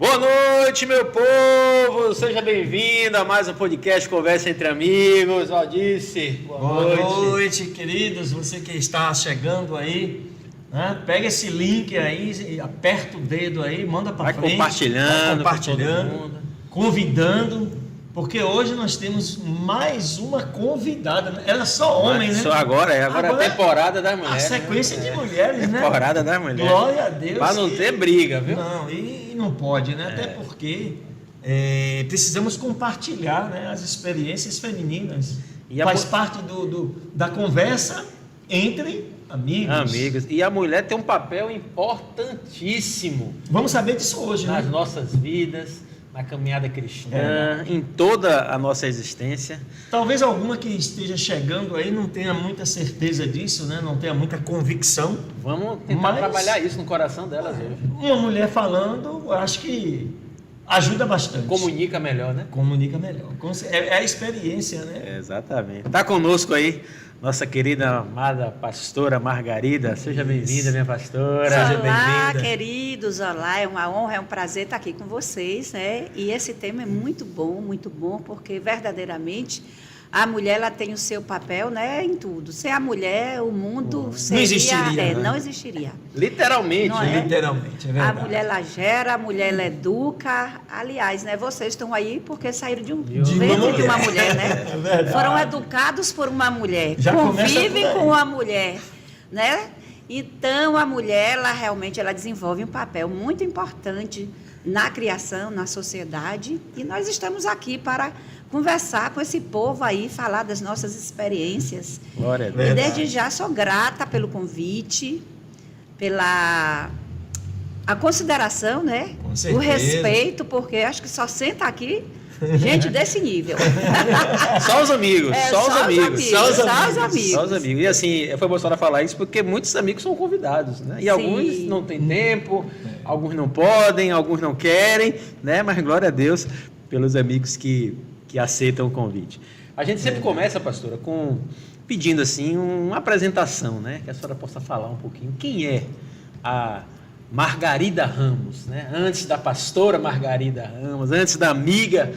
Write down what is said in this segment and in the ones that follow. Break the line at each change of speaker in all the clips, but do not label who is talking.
Boa noite, meu povo! Seja bem-vindo a mais um podcast Conversa Entre Amigos. Valdice,
boa noite, queridos. Você que está chegando aí, né? Pega esse link aí, aperta o dedo aí, manda para frente.
Vai
compartilhando, convidando, porque hoje nós temos mais uma convidada. Ela é só homem, né?
Só agora é a temporada das mulheres.
A sequência de mulheres, né?
Temporada das mulheres.
Glória a Deus.
Para não ter briga, viu?
Não, e não pode, né? Até porque precisamos compartilhar, né, as experiências femininas. Faz parte da conversa entre amigos.
E a mulher tem um papel importantíssimo.
Vamos saber disso hoje,
nas
né?
nossas vidas, na caminhada cristã, em toda a nossa existência.
Talvez alguma que esteja chegando aí não tenha muita certeza disso, né? Não tenha muita convicção.
Vamos tentar trabalhar isso no coração delas hoje.
Uma mulher falando, eu acho que ajuda bastante.
Comunica melhor, né?
Comunica melhor. É a experiência, né?
Exatamente. Está conosco aí nossa querida amada pastora Margarida. Seja bem-vinda, minha pastora. Seja
Olá, queridos. Olá, é uma honra, é um prazer estar aqui com vocês, né? E esse tema é muito bom, porque verdadeiramente a mulher ela tem o seu papel, né, em tudo. Sem a mulher, o mundo seria,
não existiria. Né?
Não existiria.
Literalmente,
não é?
Literalmente, é verdade.
A mulher ela gera, a mulher ela educa. Aliás, né, vocês estão aí porque saíram de uma mulher, né?
É verdade.
Foram educados por uma mulher,
Já
convivem com a mulher, né? Então a mulher ela realmente ela desenvolve um papel muito importante na criação, na sociedade, e nós estamos aqui para conversar com esse povo aí, falar das nossas experiências.
Glória a Deus.
E desde já sou grata pelo convite, pela a consideração, né?
Com certeza.
O respeito, porque acho que só senta aqui gente desse nível.
Só os amigos, só os amigos.
Só os amigos.
E assim, foi bom a senhora falar isso, porque muitos amigos são convidados, né? E alguns não têm tempo, alguns não podem, alguns não querem, né? Mas glória a Deus pelos amigos que aceitam o convite. A gente sempre começa, pastora, pedindo assim uma apresentação, né? Que a senhora possa falar um pouquinho. Quem é a Margarida Ramos, né? Antes da pastora Margarida Ramos, antes da amiga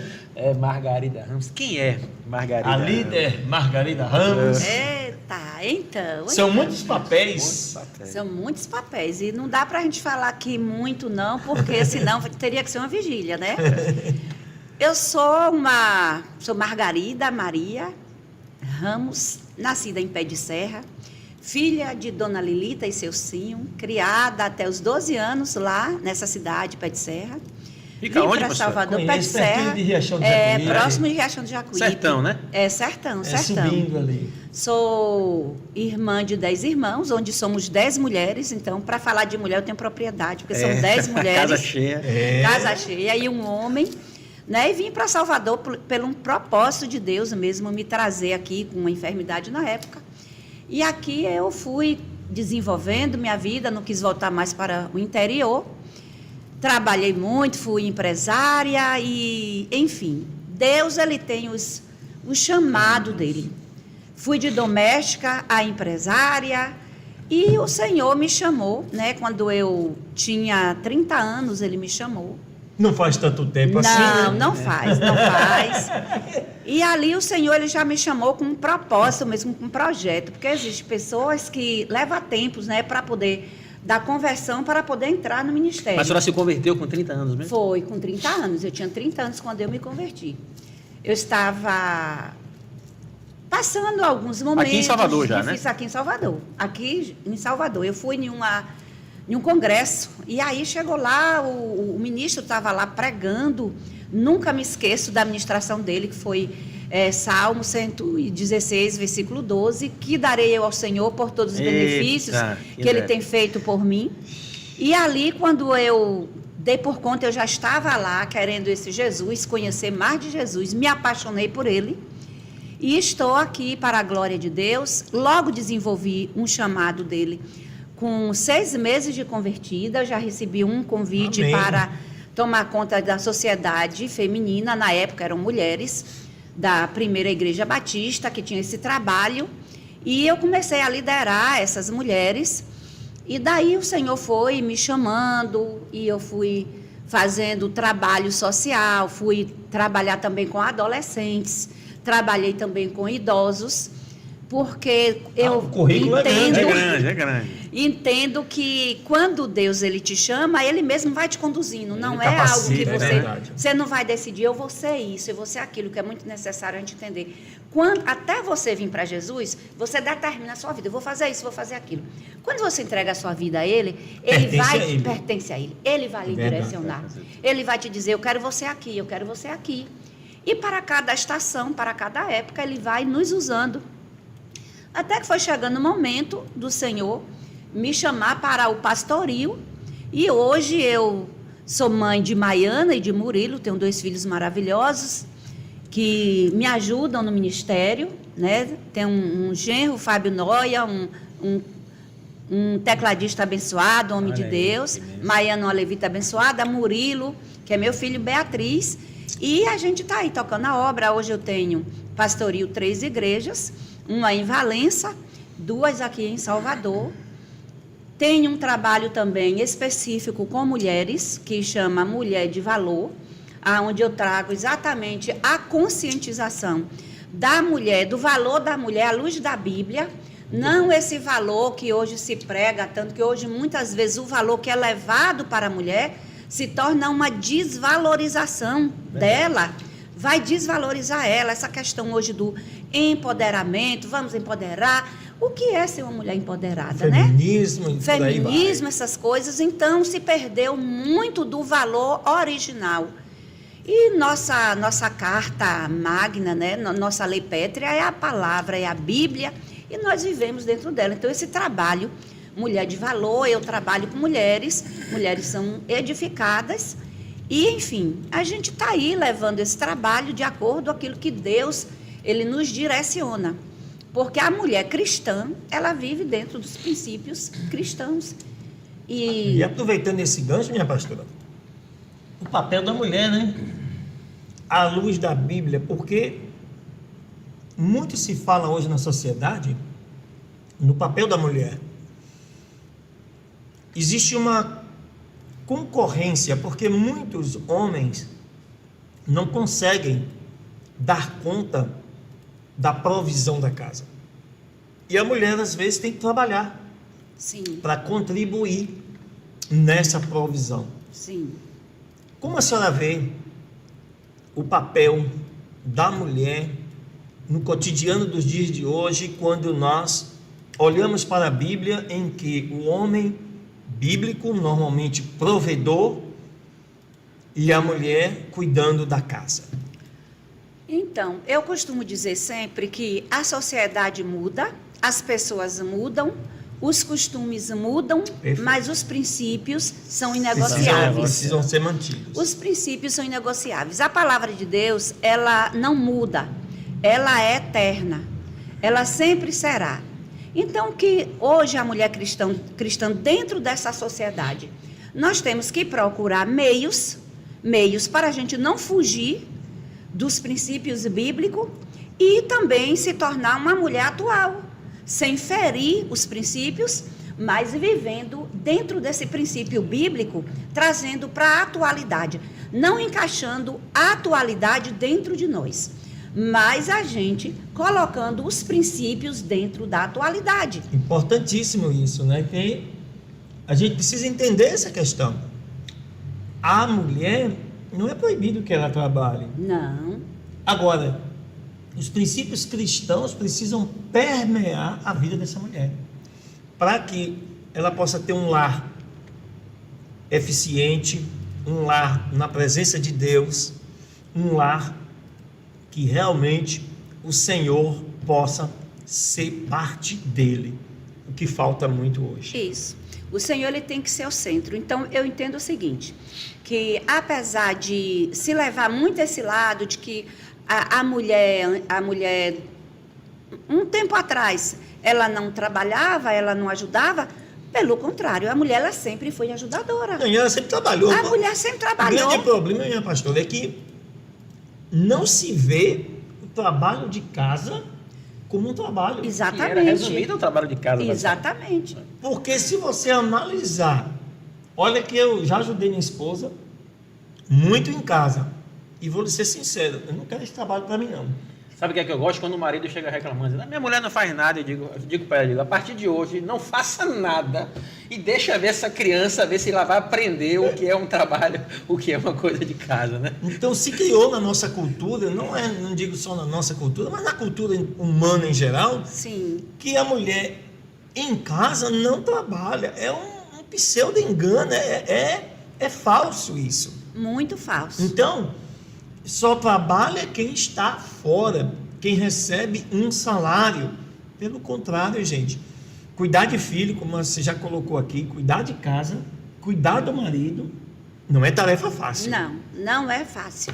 Margarida Ramos. Quem é Margarida
A
Ramos?
líder Margarida Ramos.
Eita, então.
São muitos papéis.
São muitos papéis. E não dá para a gente falar aqui muito, não, porque senão teria que ser uma vigília, né? Eu sou Margarida Maria Ramos, nascida em Pé de Serra, filha de Dona Lilita e seu Cinho, criada até os 12 anos lá nessa cidade, Pé de Serra.
Fica
Vim
onde,
para
pastor?
Salvador, Pé de Serra.
De Riachão do Jacuípe.
Próximo de Riachão do Jacuípe.
Sertão, né?
Sertão.
Subindo ali.
Sou irmã de 10 irmãos, onde somos 10 mulheres. Então, para falar de mulher, eu tenho propriedade, porque são 10 mulheres.
Casa cheia.
Casa cheia e um homem. Né? E vim para Salvador pelo um propósito de Deus mesmo, me trazer aqui com uma enfermidade na época. E aqui eu fui desenvolvendo minha vida, não quis voltar mais para o interior. Trabalhei muito, fui empresária e, enfim, Deus ele tem o chamado dele. Fui de doméstica a empresária e o Senhor me chamou, né? Quando eu tinha 30 anos, ele me chamou.
Não faz tanto tempo assim.
Não faz. E ali o Senhor ele já me chamou com um propósito mesmo, com um projeto, porque existem pessoas que levam tempos, né, para poder dar conversão, para poder entrar no ministério.
Mas a senhora se converteu com 30 anos mesmo?
Foi, com 30 anos. Eu tinha 30 anos quando eu me converti. Eu estava passando alguns momentos.
Aqui em Salvador já, né?
Aqui em Salvador. Eu fui em um congresso, e aí chegou lá, o ministro estava lá pregando, nunca me esqueço da ministração dele, que foi Salmo 116, versículo 12, que darei eu ao Senhor por todos os benefícios que Ele tem feito por mim. E ali, quando eu dei por conta, eu já estava lá, querendo esse Jesus, conhecer mais de Jesus, me apaixonei por Ele, e estou aqui para a glória de Deus. Logo desenvolvi um chamado dele. Com 6 meses de convertida, eu já recebi um convite para tomar conta da sociedade feminina. Na época eram mulheres da primeira igreja batista que tinha esse trabalho. E eu comecei a liderar essas mulheres. E daí o Senhor foi me chamando e eu fui fazendo trabalho social, fui trabalhar também com adolescentes, trabalhei também com idosos, porque eu
o currículo
entendo,
É grande.
entendo que quando Deus ele te chama, ele mesmo vai te conduzindo, não é
capacita,
algo que
é verdade.
você não vai decidir, eu vou ser isso, eu vou ser aquilo, que é muito necessário a gente entender. Até você vir para Jesus, você determina a sua vida, eu vou fazer isso, vou fazer aquilo. Quando você entrega a sua vida a Ele, pertence a Ele, Ele vai lhe direcionar, Ele vai te dizer, eu quero você aqui, eu quero você aqui. E para cada estação, para cada época, Ele vai nos usando. Até que foi chegando o momento do Senhor me chamar para o pastoril. E hoje eu sou mãe de Maiana e de Murilo, tenho 2 filhos maravilhosos que me ajudam no ministério, né? Tem um genro, Fábio Noia, um tecladista abençoado, homem de Deus. Maiana, uma levita abençoada. Murilo, que é meu filho, Beatriz. E a gente está aí tocando a obra. Hoje eu tenho pastoril 3 igrejas, uma em Valença, 2 aqui em Salvador. Tenho um trabalho também específico com mulheres, que chama Mulher de Valor, onde eu trago exatamente a conscientização da mulher, do valor da mulher à luz da Bíblia, não esse valor que hoje se prega, tanto que hoje muitas vezes o valor que é levado para a mulher se torna uma desvalorização dela, vai desvalorizar ela, essa questão hoje do empoderamento, vamos empoderar. O que é ser uma mulher empoderada,
Feminismo,
né? Feminismo, essas coisas. Então, se perdeu muito do valor original. E nossa carta magna, né? Nossa lei pétrea é a palavra, é a Bíblia, e nós vivemos dentro dela. Então, esse trabalho, Mulher de Valor, eu trabalho com mulheres são edificadas, e, enfim, a gente está aí levando esse trabalho de acordo com aquilo que Deus, Ele nos direciona. Porque a mulher cristã, ela vive dentro dos princípios cristãos.
E aproveitando esse gancho, minha pastora, o papel da mulher, né? À luz da Bíblia, porque muito se fala hoje na sociedade no papel da mulher. Existe uma concorrência, porque muitos homens não conseguem dar conta da provisão da casa. E a mulher, às vezes, tem que trabalhar para contribuir nessa provisão.
Sim.
Como a senhora vê o papel da mulher no cotidiano dos dias de hoje, quando nós olhamos para a Bíblia, em que o homem bíblico, normalmente provedor, e a mulher cuidando da casa?
Então, eu costumo dizer sempre que a sociedade muda, as pessoas mudam, os costumes mudam, Perfeito. Mas os princípios são inegociáveis.
Precisam ser mantidos.
Os princípios são inegociáveis. A palavra de Deus, ela não muda, ela é eterna, ela sempre será. Então, que hoje a mulher cristã dentro dessa sociedade, nós temos que procurar meios para a gente não fugir dos princípios bíblicos e também se tornar uma mulher atual, sem ferir os princípios, mas vivendo dentro desse princípio bíblico, trazendo para a atualidade, não encaixando a atualidade dentro de nós, mas a gente colocando os princípios dentro da atualidade.
Importantíssimo isso, né? Que a gente precisa entender essa questão. A mulher, não é proibido que ela trabalhe.
Não.
Agora, os princípios cristãos precisam permear a vida dessa mulher, para que ela possa ter um lar eficiente, um lar na presença de Deus, um lar que realmente o Senhor possa ser parte dele, o que falta muito hoje.
Isso. O Senhor, ele tem que ser o centro. Então, eu entendo o seguinte, que apesar de se levar muito esse lado de que a mulher, um tempo atrás, ela não trabalhava, ela não ajudava, pelo contrário, a mulher, ela sempre foi ajudadora.
Não, ela sempre trabalhou.
A mulher sempre trabalhou.
O grande problema, minha pastora, é que não se vê o trabalho de casa como um trabalho.
Exatamente.
Era resumido o trabalho de casa.
Exatamente.
Porque se você analisar, olha que eu já ajudei minha esposa muito em casa. E vou lhe ser sincero, eu não quero esse trabalho para mim, não.
Sabe o que é que eu gosto? Quando o marido chega reclamando, minha mulher não faz nada, eu digo para ela, a partir de hoje, não faça nada e deixa ver essa criança, ver se ela vai aprender o que é um trabalho, o que é uma coisa de casa, né?
Então se criou na nossa cultura, não digo só na nossa cultura, mas na cultura humana em geral,
Sim.
que a mulher em casa não trabalha. É um pseudo-engano, é falso isso.
Muito falso.
Então, só trabalha quem está fora, quem recebe um salário. Pelo contrário, gente, cuidar de filho, como você já colocou aqui, cuidar de casa, cuidar do marido, não é tarefa fácil.
Não é fácil.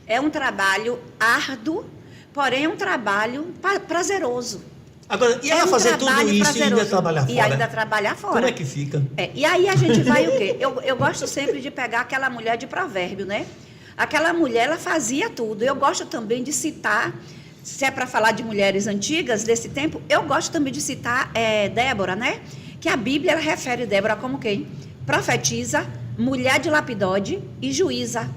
É um trabalho árduo, porém é um trabalho prazeroso.
Agora, e ela fazer tudo isso e ainda trabalhar fora?
E ainda trabalhar fora.
Como é que fica?
E aí a gente vai o quê? Eu gosto sempre de pegar aquela mulher de provérbio, né? Aquela mulher, ela fazia tudo. Eu gosto também de citar, se é para falar de mulheres antigas desse tempo, eu gosto também de citar Débora, né? Que a Bíblia ela refere Débora como quem? Profetisa, mulher de Lapidode e juíza.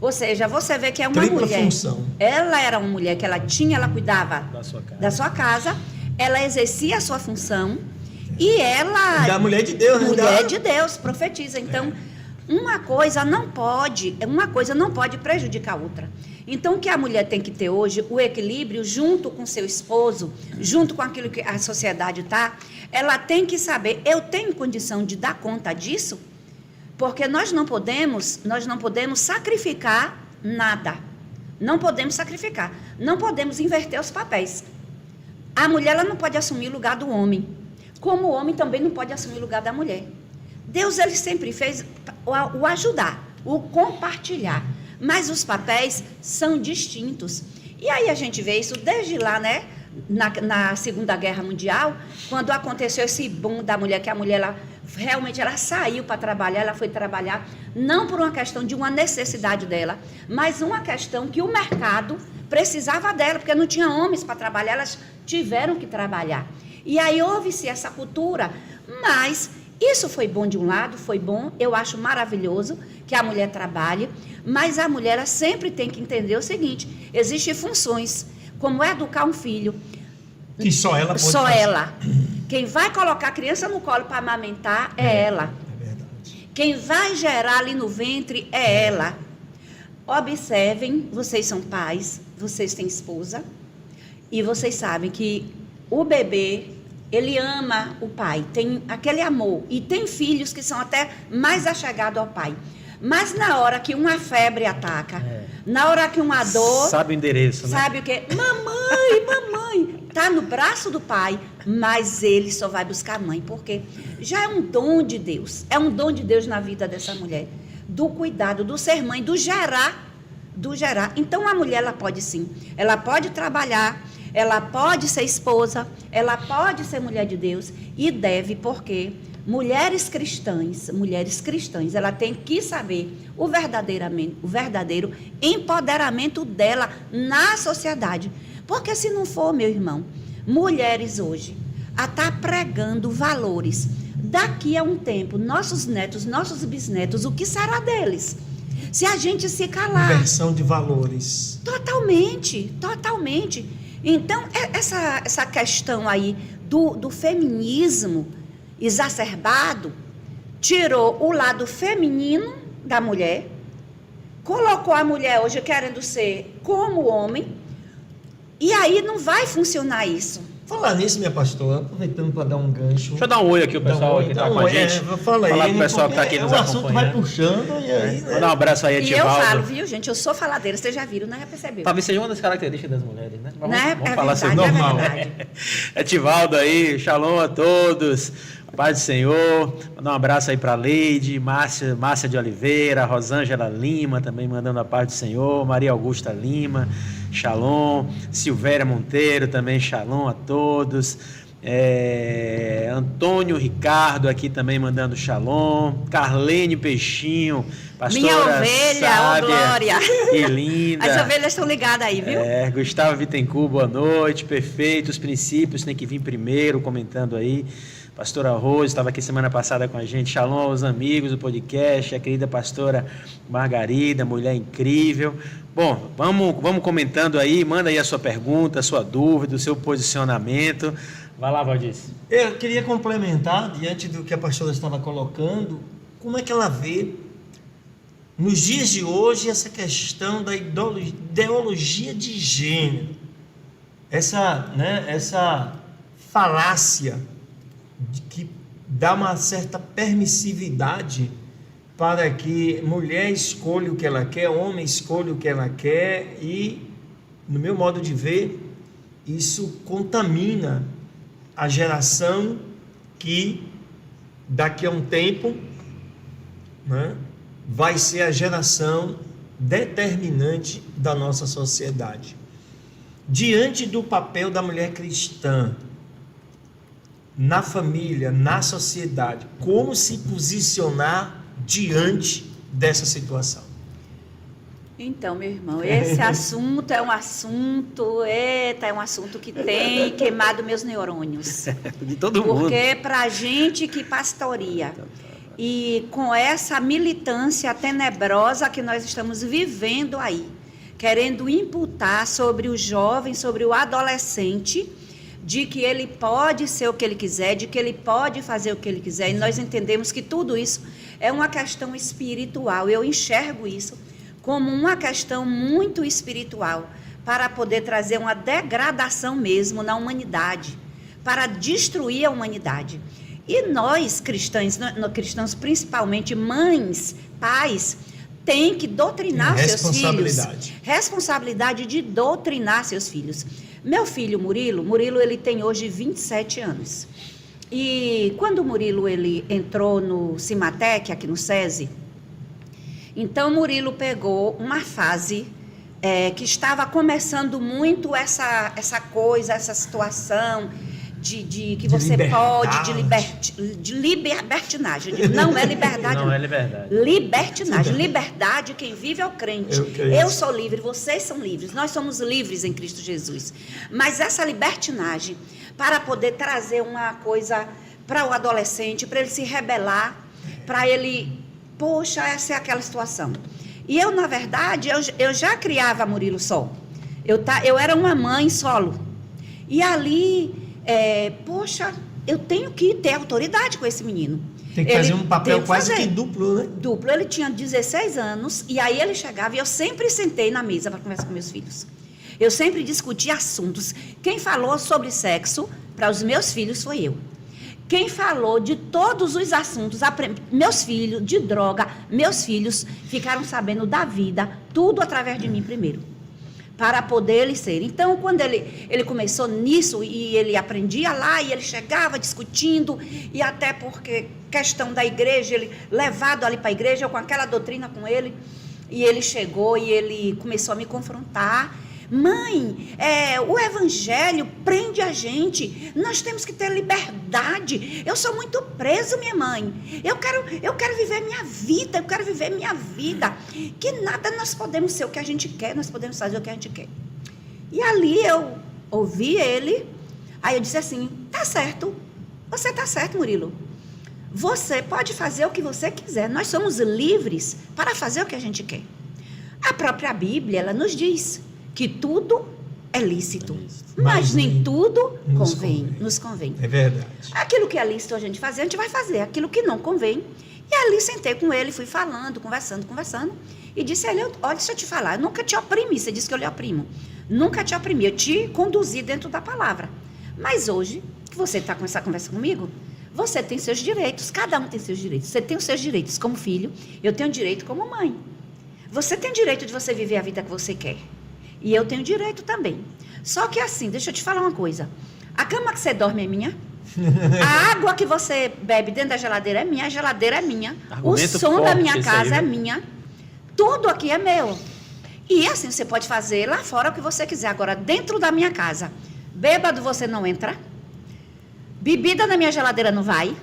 Ou seja, você vê que é uma
tripla
mulher.
Função.
Ela era uma mulher que ela cuidava da sua casa, ela exercia a sua função e ela...
Da mulher de Deus, né?
Mulher de Deus, profetiza. Então, uma coisa não pode prejudicar a outra. Então, o que a mulher tem que ter hoje, o equilíbrio junto com seu esposo, junto com aquilo que a sociedade está, ela tem que saber, eu tenho condição de dar conta disso? Porque nós não podemos sacrificar nada. Não podemos sacrificar. Não podemos inverter os papéis. A mulher ela não pode assumir o lugar do homem, como o homem também não pode assumir o lugar da mulher. Deus ele sempre fez o ajudar, o compartilhar, mas os papéis são distintos. E aí a gente vê isso desde lá, né? Na Segunda Guerra Mundial, quando aconteceu esse boom da mulher, que a mulher ela saiu para trabalhar, ela foi trabalhar, não por uma questão de uma necessidade dela, mas uma questão que o mercado precisava dela, porque não tinha homens para trabalhar, elas tiveram que trabalhar. E aí houve-se essa cultura, mas isso foi bom de um lado, foi bom, eu acho maravilhoso que a mulher trabalhe, mas a mulher ela sempre tem que entender o seguinte, existem funções, como educar um filho.
Que só ela pode
Só
fazer.
ela. Quem vai colocar a criança no colo para amamentar é ela.
É verdade.
Quem vai gerar ali no ventre é ela. Observem, vocês são pais, vocês têm esposa, e vocês sabem que o bebê, ele ama o pai, tem aquele amor, e tem filhos que são até mais achegados ao pai. Mas na hora que uma febre ataca, na hora que uma dor...
Sabe o endereço, né?
Sabe o quê? Mamãe, tá no braço do pai, mas ele só vai buscar a mãe, porque já é um dom de Deus, na vida dessa mulher, do cuidado, do ser mãe, do gerar. Então a mulher, ela pode sim, ela pode trabalhar, ela pode ser esposa, ela pode ser mulher de Deus e deve, porque mulheres cristãs, ela tem que saber o verdadeiro empoderamento dela na sociedade. Porque se não for, meu irmão, mulheres hoje a estar pregando valores, daqui a um tempo, nossos netos, nossos bisnetos, o que será deles? Se a gente se calar.
Inversão de valores.
Totalmente. Então, essa questão aí do feminismo exacerbado tirou o lado feminino da mulher, colocou a mulher hoje querendo ser como o homem, e aí não vai funcionar isso.
Falar nisso, minha pastora, aproveitando para dar um gancho.
Deixa eu dar um oi aqui, o pessoal que está com a gente.
Fala aí,
falar com o pessoal que está aqui nos
acompanhando. O assunto vai
acompanhando.
puxando e aí...
Vou dar um abraço aí a
E eu
Tivaldo.
falo, viu, gente? Eu sou faladeira, vocês já viram, né? Já perceberam.
Talvez seja uma das características das mulheres, né? Vamos
É
falar
verdade,
sobre
é
normal.
verdade.
Tivaldo aí, shalom a todos, paz do Senhor. Mandar um abraço aí para a Leide, Márcia de Oliveira, Rosângela Lima também mandando a paz do Senhor, Maria Augusta Lima, shalom, Silvéria Monteiro também, shalom a todos. Antônio Ricardo aqui também mandando shalom, Carlene Peixinho, pastora
Minha ovelha,
sábia,
glória.
que linda.
As ovelhas estão ligadas aí, viu?
Gustavo Bittencourt, boa noite, perfeito, os princípios tem que vir primeiro, comentando aí. Pastora Rose estava aqui semana passada com a gente. Shalom aos amigos do podcast, a querida pastora Margarida, mulher incrível. Bom, vamos comentando aí, manda aí a sua pergunta, a sua dúvida, o seu posicionamento. Vai lá, Valdice.
Eu queria complementar, diante do que a pastora estava colocando, como é que ela vê, nos dias de hoje, essa questão da ideologia de gênero, essa falácia que dá uma certa permissividade para que mulher escolha o que ela quer, homem escolha o que ela quer, e, no meu modo de ver, isso contamina a geração que daqui a um tempo, né, vai ser a geração determinante da nossa sociedade. Diante do papel da mulher cristã na família, na sociedade, como se posicionar diante dessa situação?
Então, meu irmão, esse assunto é um assunto que tem queimado meus neurônios.
De todo mundo.
Porque para a gente que pastoreia, e com essa militância tenebrosa que nós estamos vivendo aí, querendo imputar sobre o jovem, sobre o adolescente, de que ele pode ser o que ele quiser, de que ele pode fazer o que ele quiser, e nós entendemos que tudo isso é uma questão espiritual. Eu enxergo isso como uma questão muito espiritual, para poder trazer uma degradação mesmo na humanidade, para destruir a humanidade. E nós, cristãos, principalmente mães, pais, têm que doutrinar seus filhos. Responsabilidade de doutrinar seus filhos. Meu filho Murilo, ele tem hoje 27 anos. E quando o Murilo ele entrou no Cimatec, aqui no SESI, então Murilo pegou uma fase que estava começando muito essa coisa, essa situação de que você pode, de libertinagem. Não é liberdade.
Não é liberdade.
Libertinagem. Liberdade, quem vive é o crente. Eu sou livre, vocês são livres. Nós somos livres em Cristo Jesus. Mas essa libertinagem, para poder trazer uma coisa para o adolescente, para ele se rebelar, para ele, poxa, essa é aquela situação. E eu, na verdade, eu já criava Murilo só. Eu era uma mãe solo. E ali... poxa, eu tenho que ter autoridade com esse menino.
Tem que fazer um papel quase que duplo, né?
Duplo. Ele tinha 16 anos e aí ele chegava e eu sempre sentei na mesa para conversar com meus filhos. Eu sempre discuti assuntos. Quem falou sobre sexo para os meus filhos foi eu. Quem falou de todos os assuntos, meus filhos, de droga, meus filhos ficaram sabendo da vida, tudo através de mim primeiro, para poder ele ser. Então, quando ele começou nisso, e ele aprendia lá, e ele chegava discutindo, e até porque questão da igreja, ele levado ali para a igreja, eu com aquela doutrina com ele, e ele chegou e ele começou a me confrontar. Mãe, o evangelho prende a gente, nós temos que ter liberdade, eu sou muito preso, minha mãe, eu quero viver minha vida, que nada nós podemos ser o que a gente quer, nós podemos fazer o que a gente quer. E ali eu ouvi ele, aí eu disse assim, tá certo, você tá certo, Murilo, você pode fazer o que você quiser, nós somos livres para fazer o que a gente quer. A própria Bíblia, ela nos diz que tudo é lícito, mas nem tudo nos convém.
É verdade.
Aquilo que é lícito a gente fazer, a gente vai fazer. Aquilo que não convém. E ali sentei com ele, fui falando, conversando. E disse a ele, olha, deixa eu te falar, eu nunca te oprimi. Você disse que eu lhe oprimo. Nunca te oprimi, eu te conduzi dentro da palavra. Mas hoje, que você está com essa conversa comigo, você tem seus direitos, cada um tem seus direitos. Você tem os seus direitos como filho, eu tenho direito como mãe. Você tem direito de você viver a vida que você quer. E eu tenho direito também. Só que assim, deixa eu te falar uma coisa. A cama que você dorme é minha. A água que você bebe dentro da geladeira é minha. A geladeira é minha.
Argumento
o som da minha casa
aí,
é minha. Tudo aqui é meu. E assim, você pode fazer lá fora o que você quiser. Agora, dentro da minha casa, bêbado você não entra. Bebida na minha geladeira não vai.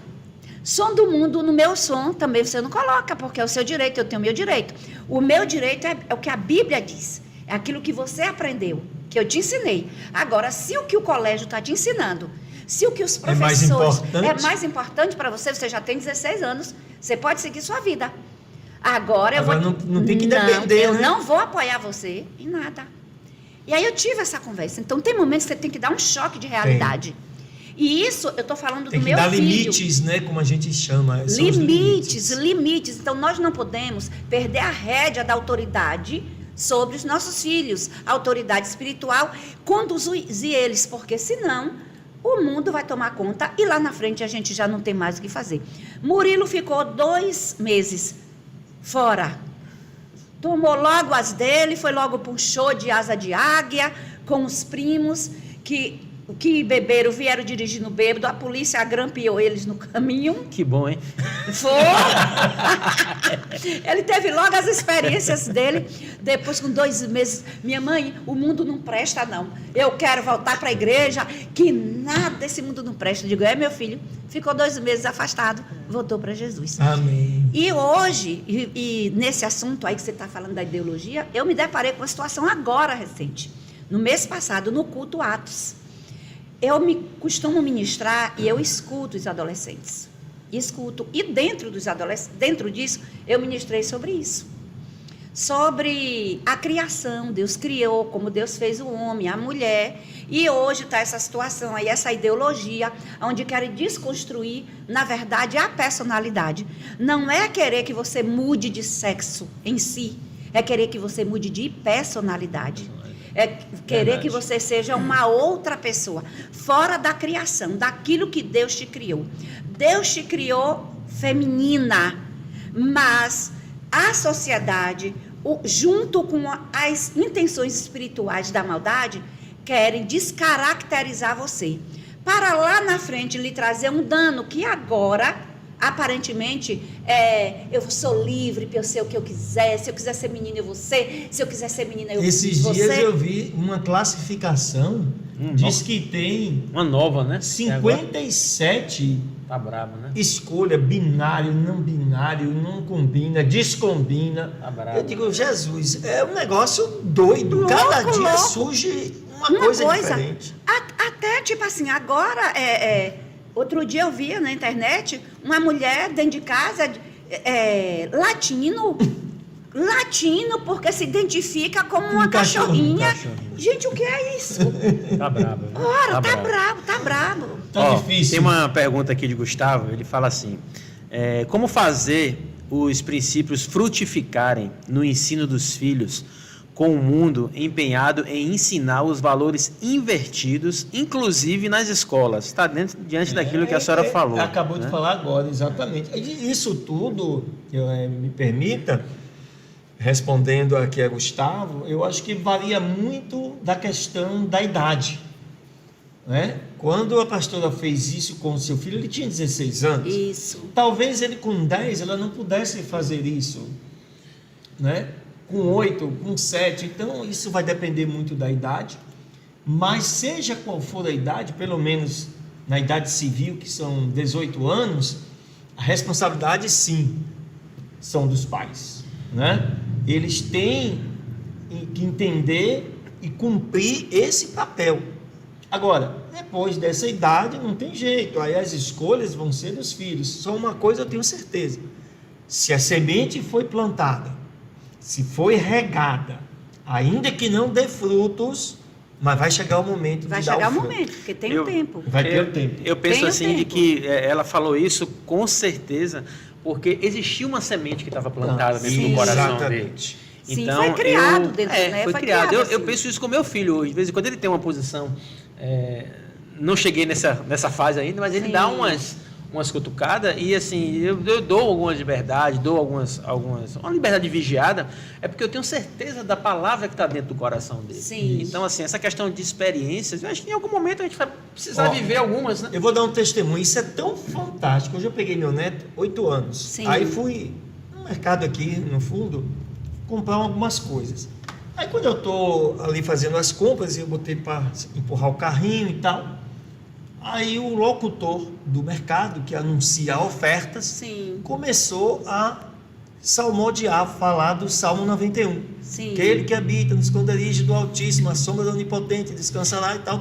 Som do mundo, no meu som, também você não coloca, porque é o seu direito, eu tenho o meu direito. O meu direito é o que a Bíblia diz. É aquilo que você aprendeu, que eu te ensinei. Agora, se o que o colégio está te ensinando, Se o que os professores é mais importante para você, você já tem 16 anos, você pode seguir sua vida. Agora
não tem que depender,
eu não vou apoiar você em nada. E aí eu tive essa conversa. Então tem momentos que você tem que dar um choque de realidade. E isso eu estou falando do meu filho. Tem que dar
limites, né? Como a gente chama.
Limites. Então nós não podemos perder a rédea da autoridade sobre os nossos filhos. A autoridade espiritual, conduzir eles, porque senão o mundo vai tomar conta e lá na frente a gente já não tem mais o que fazer. Murilo ficou 2 meses fora. Tomou logo as dele, foi logo para um show de asa de águia com os primos que beberam, vieram dirigindo bêbado, a polícia agrampeou eles no caminho.
Que bom, hein?
Foi! Ele teve logo as experiências dele. Depois, com 2 meses, minha mãe, o mundo não presta, não. Eu quero voltar para a igreja, que nada desse mundo não presta. Eu digo, meu filho, ficou 2 meses afastado, voltou para Jesus.
Amém.
E hoje, e nesse assunto aí que você está falando da ideologia, eu me deparei com uma situação agora recente. No mês passado, no culto Atos. Eu costumo ministrar e eu escuto os adolescentes. Escuto. E dentro disso, eu ministrei sobre isso. Sobre a criação. Deus criou, como Deus fez o homem, a mulher. E hoje está essa situação aí, essa ideologia, onde querem desconstruir, na verdade, a personalidade. Não é querer que você mude de sexo em si, é querer que você mude de personalidade. É querer que você seja uma outra pessoa, fora da criação, daquilo que Deus te criou. Deus te criou feminina, mas a sociedade, junto com as intenções espirituais da maldade, querem descaracterizar você, para lá na frente lhe trazer um dano que agora... Aparentemente, eu sou livre para eu ser o que eu quiser. Se eu quiser ser menina, eu vou ser. Se eu quiser ser menina, eu vou ser.
Esses dias eu vi uma classificação, diz que tem...
Uma nova, né?
57
tá brabo, né?
Escolha, binário, não combina, descombina.
Tá brabo.
Eu digo, Jesus, é um negócio doido. Cada dia surge uma coisa diferente.
Até, tipo assim, agora... Outro dia eu via na internet uma mulher dentro de casa, latino, porque se identifica como uma cachorrinha. Gente, o que é isso?
Tá brabo. Né?
Ora, tá brabo.
Tá difícil.
Tem uma pergunta aqui de Gustavo, ele fala assim, como fazer os princípios frutificarem no ensino dos filhos com o mundo empenhado em ensinar os valores invertidos, inclusive nas escolas. Está diante daquilo que a senhora falou.
Acabou de falar agora, exatamente. Isso tudo, me permita, respondendo aqui a Gustavo, eu acho que varia muito da questão da idade. Né? Quando a pastora fez isso com o seu filho, ele tinha 16 anos.
Isso.
Talvez ele com 10, ela não pudesse fazer isso, né? Com 8, com 7, então isso vai depender muito da idade, mas seja qual for a idade, pelo menos na idade civil, que são 18 anos, a responsabilidade sim, são dos pais, né? Eles têm que entender e cumprir esse papel. Agora, depois dessa idade não tem jeito, aí as escolhas vão ser dos filhos. Só uma coisa eu tenho certeza, se a semente foi plantada, se foi regada, ainda que não dê frutos, mas vai chegar o momento de dar o fruto.
Vai chegar o momento, porque tem um tempo.
Vai ter o tempo.
Eu penso assim, de que ela falou isso com certeza, porque existia uma semente que estava plantada dentro do coração dele.
Sim,
então,
foi criado dentro, né?
Foi criado.
Assim.
Eu penso isso com meu filho hoje. De vez em quando ele tem uma posição... não cheguei nessa fase ainda, mas ele dá umas cutucadas e assim, eu dou algumas liberdades, dou algumas uma liberdade vigiada, é porque eu tenho certeza da palavra que está dentro do coração dele.
Sim.
Então, assim, essa questão de experiências, eu acho que em algum momento a gente vai precisar viver algumas, né?
Eu vou dar um testemunho, isso é tão fantástico. Hoje eu peguei meu neto, 8 anos.
Sim.
Aí fui no mercado aqui, no fundo, comprar algumas coisas. Aí quando eu estou ali fazendo as compras, eu botei para empurrar o carrinho e tal. Aí o locutor do mercado, que anuncia ofertas, começou a salmodiar, falar do Salmo 91.
Sim.
Aquele que habita no esconderijo do Altíssimo, a sombra do Onipotente, descansará e tal.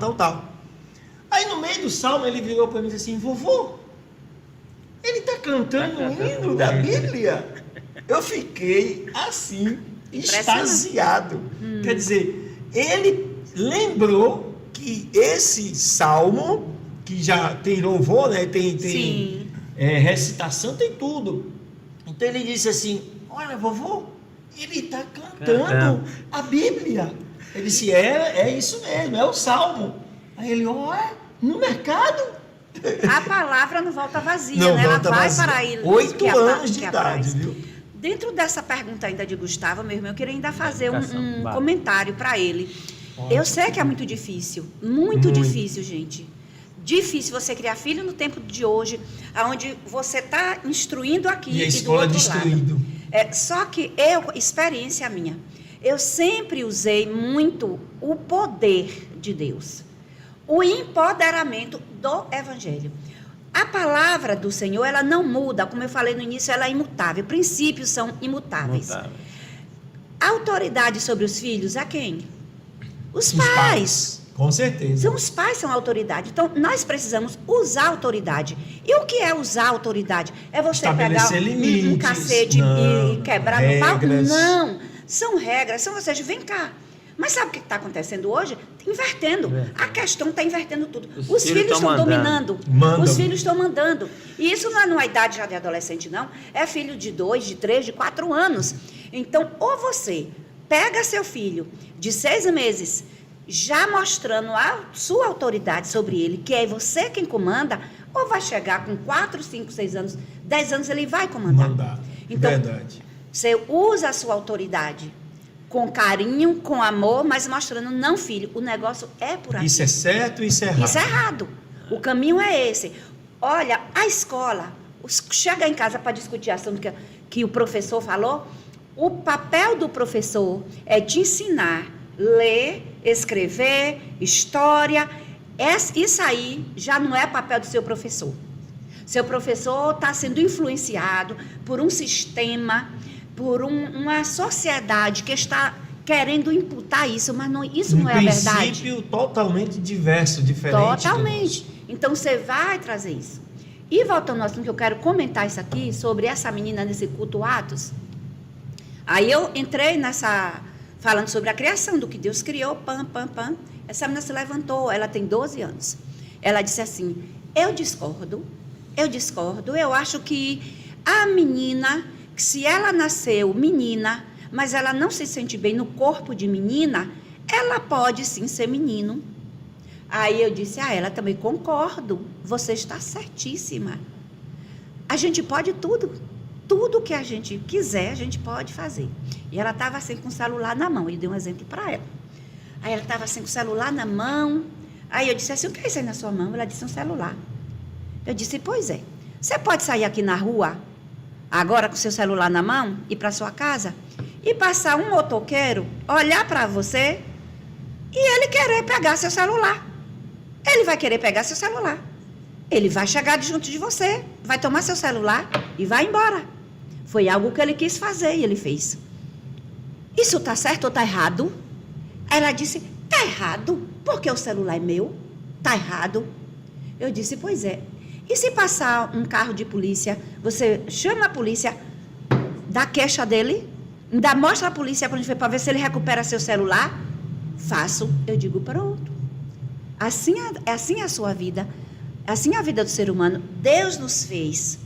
Aí Aí no meio do salmo ele virou para mim e disse assim: vovô, ele está cantando um hino da Bíblia. Eu fiquei assim, extasiado. Quer dizer, ele lembrou que esse salmo, que já tem louvor, né? tem recitação, tem tudo. Então ele disse assim: olha, vovô, ele está cantando a Bíblia. Ele disse: é isso mesmo, é o salmo. Aí ele: olha, no mercado.
A palavra não volta vazia,
não,
né? Ela
volta
vai
vazia.
para ele.
8 anos de idade, viu?
Dentro dessa pergunta ainda de Gustavo, meu irmão, eu queria ainda fazer um comentário para ele. Eu sei que é muito difícil, muito difícil, gente. Difícil você criar filho no tempo de hoje, onde você está instruindo aqui
e a escola
do outro
destruindo.
lado. Só que experiência minha, eu sempre usei muito o poder de Deus, o empoderamento do Evangelho. A palavra do Senhor, ela não muda, como eu falei no início, ela é imutável. Princípios são imutáveis. A autoridade sobre os filhos, a quem? Os pais.
Com certeza.
São os pais são a autoridade. Então, nós precisamos usar a autoridade. E o que é usar a autoridade? É você pegar um cacete e quebrar no pau? Não. São regras. São vocês, vem cá. Mas sabe o que está acontecendo hoje? Invertendo. A questão está invertendo tudo. Os filhos estão dominando. Os filhos estão mandando. E isso não é numa idade já de adolescente, não. É filho de 2, de 3, de 4 anos. Então, ou você pega seu filho de 6 meses, já mostrando a sua autoridade sobre ele, que é você quem comanda, ou vai chegar com 4, 5, 6 anos, 10 anos, ele vai comandar. Então,
verdade.
Você usa a sua autoridade com carinho, com amor, mas mostrando: não, filho, o negócio é por aqui.
Isso é certo, isso é errado.
Isso é errado. O caminho é esse. Olha, a escola, chega em casa para discutir a assunto que o professor falou, o papel do professor é te ensinar, ler, escrever, história. Isso aí já não é papel do seu professor. Seu professor está sendo influenciado por um sistema, por uma sociedade que está querendo imputar isso, mas isso não é a verdade.
Um princípio totalmente diverso, diferente.
Totalmente. Então, você vai trazer isso. E voltando ao assunto, que eu quero comentar isso aqui, sobre essa menina nesse culto Atos. Aí eu entrei falando sobre a criação, do que Deus criou, Essa menina se levantou, ela tem 12 anos. Ela disse assim: eu discordo, eu acho que a menina, se ela nasceu menina, mas ela não se sente bem no corpo de menina, ela pode sim ser menino. Aí eu disse a ela também: concordo, você está certíssima. A gente pode tudo que a gente quiser, a gente pode fazer. E ela estava assim com o celular na mão, ele deu um exemplo para ela. Aí ela estava assim com o celular na mão, aí eu disse assim: o que é isso aí na sua mão? Ela disse: um celular. Eu disse: pois é, você pode sair aqui na rua, agora com seu celular na mão, ir para sua casa, e passar um motoqueiro, olhar para você, e ele querer pegar seu celular. Ele vai querer pegar seu celular. Ele vai chegar junto de você, vai tomar seu celular e vai embora. Foi algo que ele quis fazer e ele fez. Isso está certo ou está errado? Ela disse: está errado, porque o celular é meu. Está errado. Eu disse: pois é. E se passar um carro de polícia, você chama a polícia, dá queixa dele, ainda mostra a polícia para ver se ele recupera seu celular? Faço. Eu digo: pronto. Assim é a sua vida. Assim é a vida do ser humano. Deus nos fez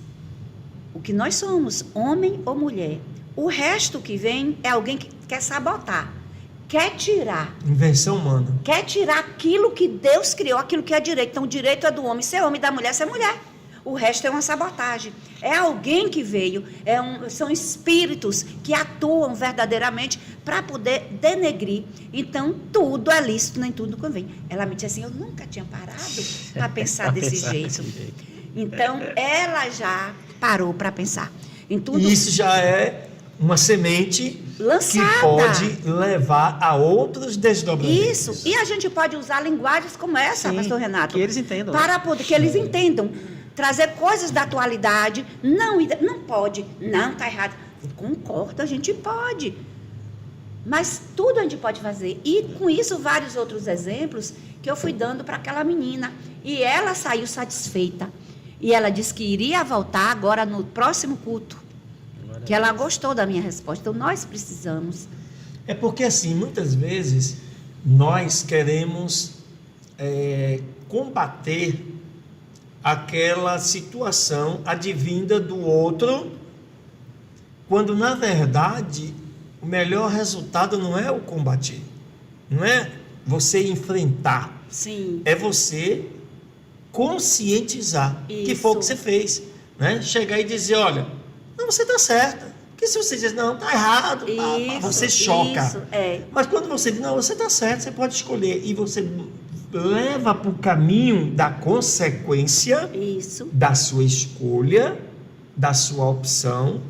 o que nós somos, homem ou mulher. O resto que vem é alguém que quer sabotar, quer tirar.
Invenção humana.
Quer tirar aquilo que Deus criou, aquilo que é direito. Então, o direito é do homem ser homem, da mulher ser mulher. O resto é uma sabotagem. É alguém que veio, são espíritos que atuam verdadeiramente para poder denegrir. Então, tudo é lícito, nem tudo convém. Ela me disse assim: eu nunca tinha parado para pensar desse jeito. Então, ela já parou para pensar em tudo.
Isso já é uma semente lançada, que pode levar a outros desdobramentos.
Isso. E a gente pode usar linguagens como essa,
sim,
pastor Renato.
Que eles entendam.
Para poder, que eles entendam. Trazer coisas da atualidade. Não pode. Não, está errado. Concordo, a gente pode. Mas tudo a gente pode fazer. E com isso, vários outros exemplos que eu fui dando para aquela menina. E ela saiu satisfeita. E ela disse que iria voltar agora no próximo culto. Que ela gostou da minha resposta. Então, nós precisamos.
É porque, assim, muitas vezes nós queremos combater aquela situação advinda do outro, quando, na verdade, o melhor resultado não é o combater, não é você enfrentar.
Sim.
É você conscientizar,
Isso.
que foi o que você fez, né? Chegar e dizer, olha, não, você está certa. Porque se você diz, não, está errado, você choca.
Isso,
Mas quando você diz, não, você está certo, você pode escolher, e você leva para o caminho da consequência
Isso.
da sua escolha, da sua opção,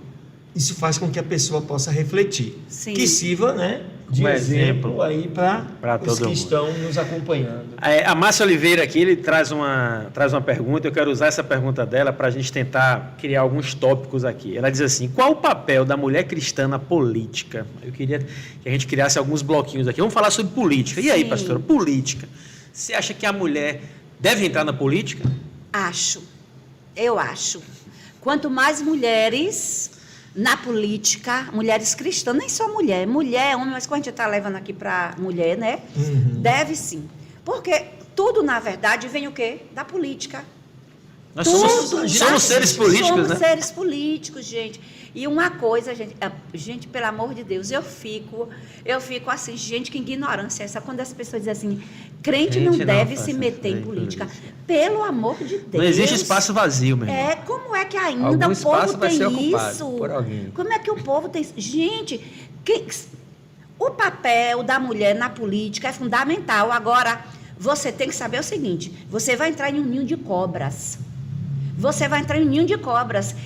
isso faz com que a pessoa possa refletir.
Sim.
Que sirva, né, de
Um
exemplo aí para
todo
os que
mundo.
estão nos acompanhando.
A Márcia Oliveira aqui, ele traz uma pergunta, eu quero usar essa pergunta dela para a gente tentar criar alguns tópicos aqui. Ela diz assim, qual o papel da mulher cristã na política? Eu queria que a gente criasse alguns bloquinhos aqui. Vamos falar sobre política. E aí,
Sim.
pastora, política. Você acha que a mulher deve entrar na política?
Eu acho. Quanto mais mulheres na política, mulheres cristãs, nem só mulher, homem, mas quando a gente está levando aqui para mulher, né?
Uhum.
Deve sim. Porque tudo, na verdade, vem o quê? Da política.
Nós somos seres políticos,
somos
né?
seres políticos, gente. E uma coisa, gente, pelo amor de Deus, eu fico assim, gente, que ignorância é essa, quando as pessoas dizem assim, crente não deve se meter em política. Pelo amor de Deus.
Não existe espaço vazio, meu irmão.
Como é que ainda
Algum
o povo
espaço vai ser
tem
ocupado
isso?
por alguém.
Como é que o povo tem isso? Gente, o papel da mulher na política é fundamental. Agora, você tem que saber o seguinte, você vai entrar em um ninho de cobras.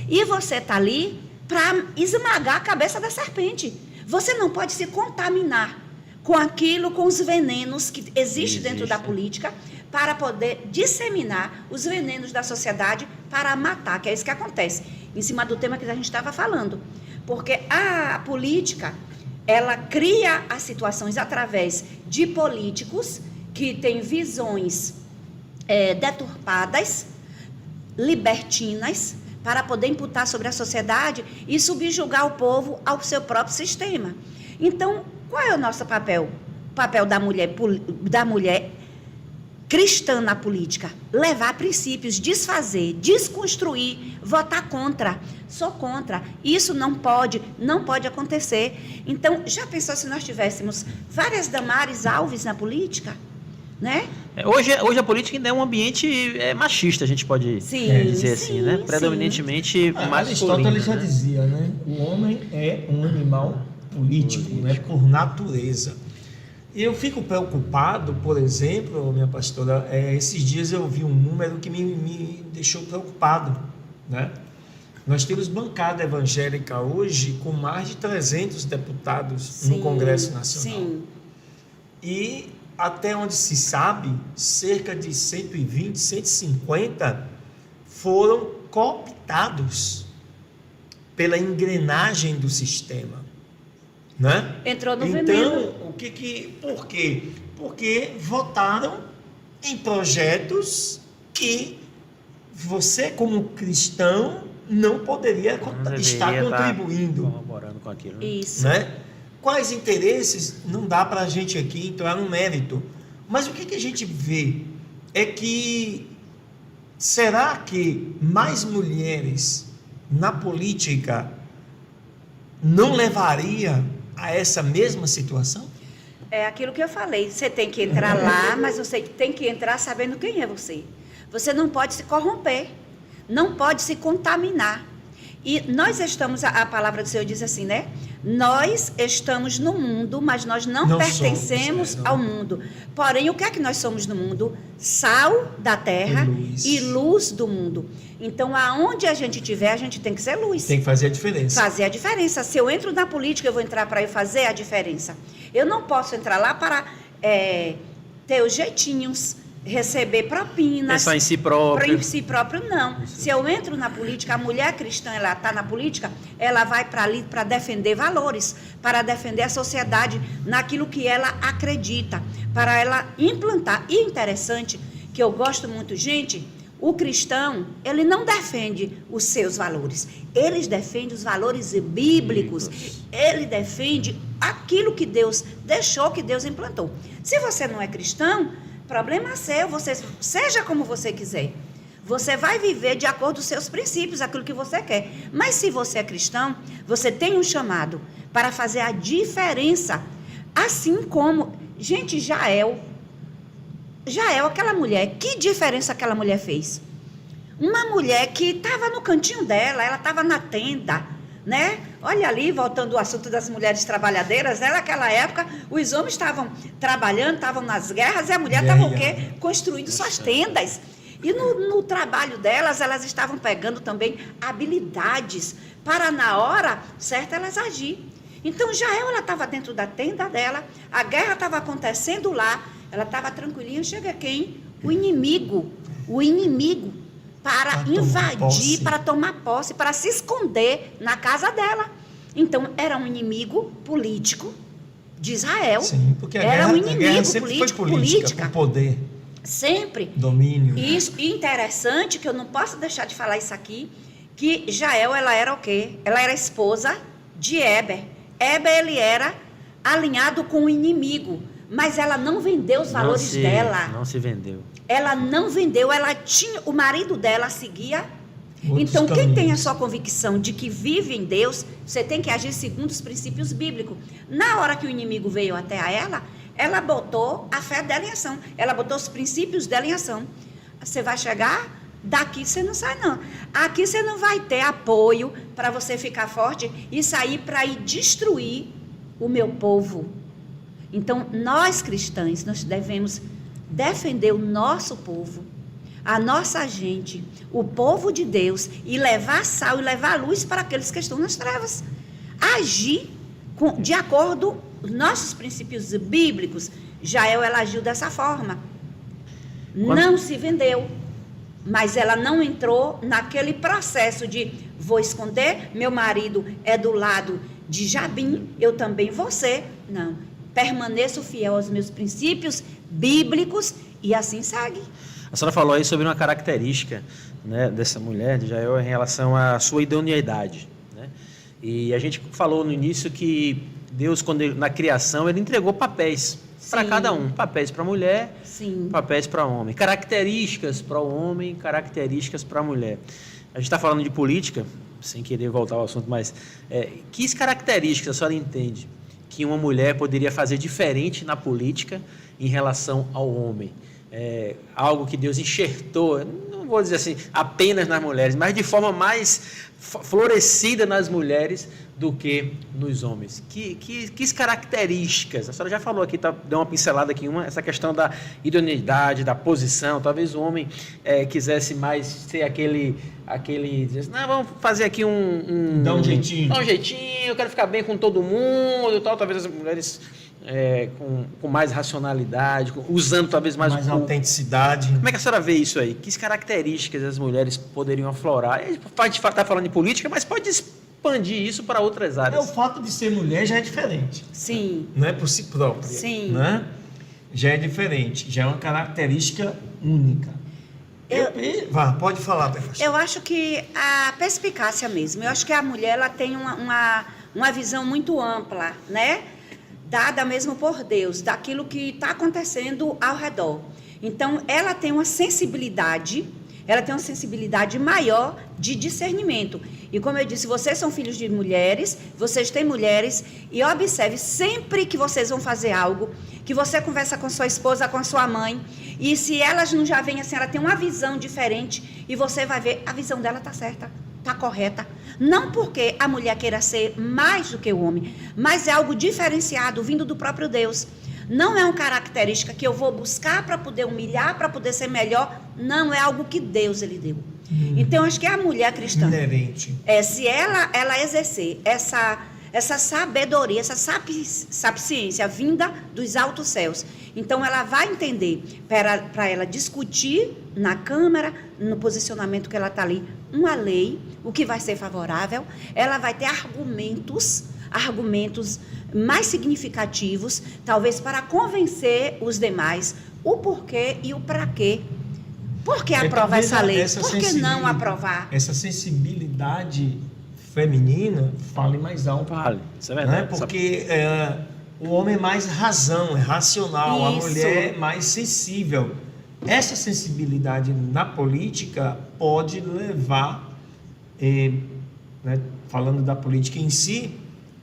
E você está ali para esmagar a cabeça da serpente. Você não pode se contaminar com aquilo, com os venenos que existem dentro da política, para poder disseminar os venenos da sociedade para matar, que é isso que acontece, em cima do tema que a gente estava falando. Porque a política, ela cria as situações através de políticos que têm visões deturpadas, libertinas, para poder imputar sobre a sociedade e subjugar o povo ao seu próprio sistema. Então, qual é o nosso papel? O papel da mulher cristã na política? Levar princípios, desfazer, desconstruir, votar contra. Sou contra. Isso não pode acontecer. Então, já pensou se nós tivéssemos várias Damares Alves na política? Né?
Hoje a política ainda é um ambiente machista, a gente pode dizer assim, né? Predominantemente masculino.
Aristóteles já
né?
dizia, né? O homem é um animal político, né? Por natureza. E eu fico preocupado, por exemplo, minha pastora, esses dias eu vi um número que me deixou preocupado, né? Nós temos bancada evangélica hoje com mais de 300 deputados no Congresso Nacional.
Sim.
E até onde se sabe, cerca de 120, 150 foram cooptados pela engrenagem do sistema, né?
Entrou no veneno.
Então, por quê? Porque votaram em projetos que você, como cristão, não poderia estar contribuindo.
Colaborando com aquilo. Né?
Isso.
Né? Quais interesses? Não dá para a gente aqui entrar no mérito. Mas o que a gente vê é que, será que mais mulheres na política não levaria a essa mesma situação?
É aquilo que eu falei, você tem que entrar lá, mas você tem que entrar sabendo quem é você. Você não pode se corromper, não pode se contaminar. E nós estamos, a palavra do Senhor diz assim, né? Nós estamos no mundo, mas nós não pertencemos ao mundo. Porém, o que é que nós somos no mundo? Sal da terra e luz do mundo. Então, aonde a gente estiver, a gente tem que ser luz.
Tem que fazer a diferença.
Fazer a diferença. Se eu entro na política, eu vou entrar para eu fazer a diferença. Eu não posso entrar lá para ter os jeitinhos, receber propinas.
Pensar em si próprio.
Em si próprio, não. Isso. Se eu entro na política, a mulher cristã, ela está na política, ela vai para ali para defender valores, para defender a sociedade naquilo que ela acredita, para ela implantar. E interessante, que eu gosto muito, gente, o cristão, ele não defende os seus valores, ele defende os valores bíblicos, ele defende aquilo que Deus deixou, que Deus implantou. Se você não é cristão, problema seu, você seja como você quiser. Você vai viver de acordo com os seus princípios, aquilo que você quer. Mas se você é cristão, você tem um chamado para fazer a diferença. Assim como, gente, Jael, aquela mulher, que diferença aquela mulher fez? Uma mulher que estava no cantinho dela, ela estava na tenda, né? Olha ali, voltando ao assunto das mulheres trabalhadeiras, né? Naquela época, os homens estavam trabalhando, estavam nas guerras, e a mulher estava o quê? Construindo suas tendas. E no trabalho delas, elas estavam pegando também habilidades para, na hora certa, elas agir. Então, Jael, ela estava dentro da tenda dela, a guerra estava acontecendo lá, ela estava tranquilinha, chega quem? O inimigo para invadir, para tomar posse, para se esconder na casa dela. Então, era um inimigo político de Israel.
Sim, porque
era um inimigo
sempre
político,
foi política, com poder.
Sempre.
Domínio.
Isso, e interessante, que eu não posso deixar de falar isso aqui, que Jael, ela era o quê? Ela era esposa de Éber. Éber, ele era alinhado com o inimigo, mas ela não vendeu os valores dela.
Não se vendeu.
Ela não vendeu, ela tinha, o marido dela seguia.
Outros
então,
caminhos.
quem tem a sua convicção de que vive em Deus, você tem que agir segundo os princípios bíblicos. Na hora que o inimigo veio até a ela botou a fé dela em ação. Ela botou os princípios dela em ação. Você vai chegar, daqui você não sai, não. Aqui você não vai ter apoio para você ficar forte e sair para ir destruir o meu povo. Então, nós cristãos, nós devemos defender o nosso povo, a nossa gente, o povo de Deus, e levar sal e levar luz para aqueles que estão nas trevas. Agir de acordo com os nossos princípios bíblicos. Jael, ela agiu dessa forma. Não se vendeu, mas ela não entrou naquele processo de vou esconder, meu marido é do lado de Jabim, eu também vou ser. Não, permaneço fiel aos meus princípios bíblicos e assim segue.
A senhora falou aí sobre uma característica, né, dessa mulher, de Jael, em relação à sua idoneidade, né? E a gente falou no início que Deus, na criação, ele entregou papéis para cada um. Papéis para a mulher,
sim,
papéis para o homem. Características para o homem, características para a mulher. A gente está falando de política, sem querer voltar ao assunto, mas que características a senhora entende que uma mulher poderia fazer diferente na política em relação ao homem? Algo que Deus enxertou, não vou dizer assim, apenas nas mulheres, mas de forma mais florescida nas mulheres do que nos homens. Que características? A senhora já falou aqui, deu uma pincelada aqui, essa questão da idoneidade, da posição. Talvez o homem quisesse mais ser aquele dizer assim, não, vamos fazer aqui
Dá um jeitinho.
Dá um jeitinho, eu quero ficar bem com todo mundo e tal. Talvez as mulheres com mais racionalidade, usando talvez mais
autenticidade.
Como é que a senhora vê isso aí? Que características as mulheres poderiam aflorar? A gente está falando de política, mas pode expandir isso para outras áreas.
O fato de ser mulher já é diferente.
Sim.
Não é por si própria.
Sim.
Né? Já é diferente, já é uma característica única. Pode falar, professor.
Eu acho que a perspicácia mesmo. Eu acho que a mulher, ela tem uma visão muito ampla, né? Dada mesmo por Deus, daquilo que está acontecendo ao redor. Então, ela tem uma sensibilidade maior de discernimento. E como eu disse, vocês são filhos de mulheres, vocês têm mulheres, e observe, sempre que vocês vão fazer algo, que você conversa com sua esposa, com sua mãe, e se elas não já vêm assim, ela tem uma visão diferente, e você vai ver, a visão dela está certa, está correta. Não porque a mulher queira ser mais do que o homem, mas é algo diferenciado, vindo do próprio Deus. Não é uma característica que eu vou buscar para poder humilhar, para poder ser melhor. Não, é algo que Deus ele deu. Então, acho que a mulher cristã,
inerente.
Se ela exercer essa sabedoria, essa sapiência vinda dos altos céus, Então, ela vai entender, para ela discutir na Câmara, no posicionamento que ela está ali, uma lei, o que vai ser favorável, ela vai ter argumentos mais significativos, talvez para convencer os demais o porquê e o para quê. Por que aprovar essa lei? Por que não aprovar?
Essa sensibilidade feminina fale mais alto.
Vale, isso é verdade.
Né? Porque o homem é mais razão, é racional, a mulher é mais sensível. Essa sensibilidade na política pode levar, né, falando da política em si,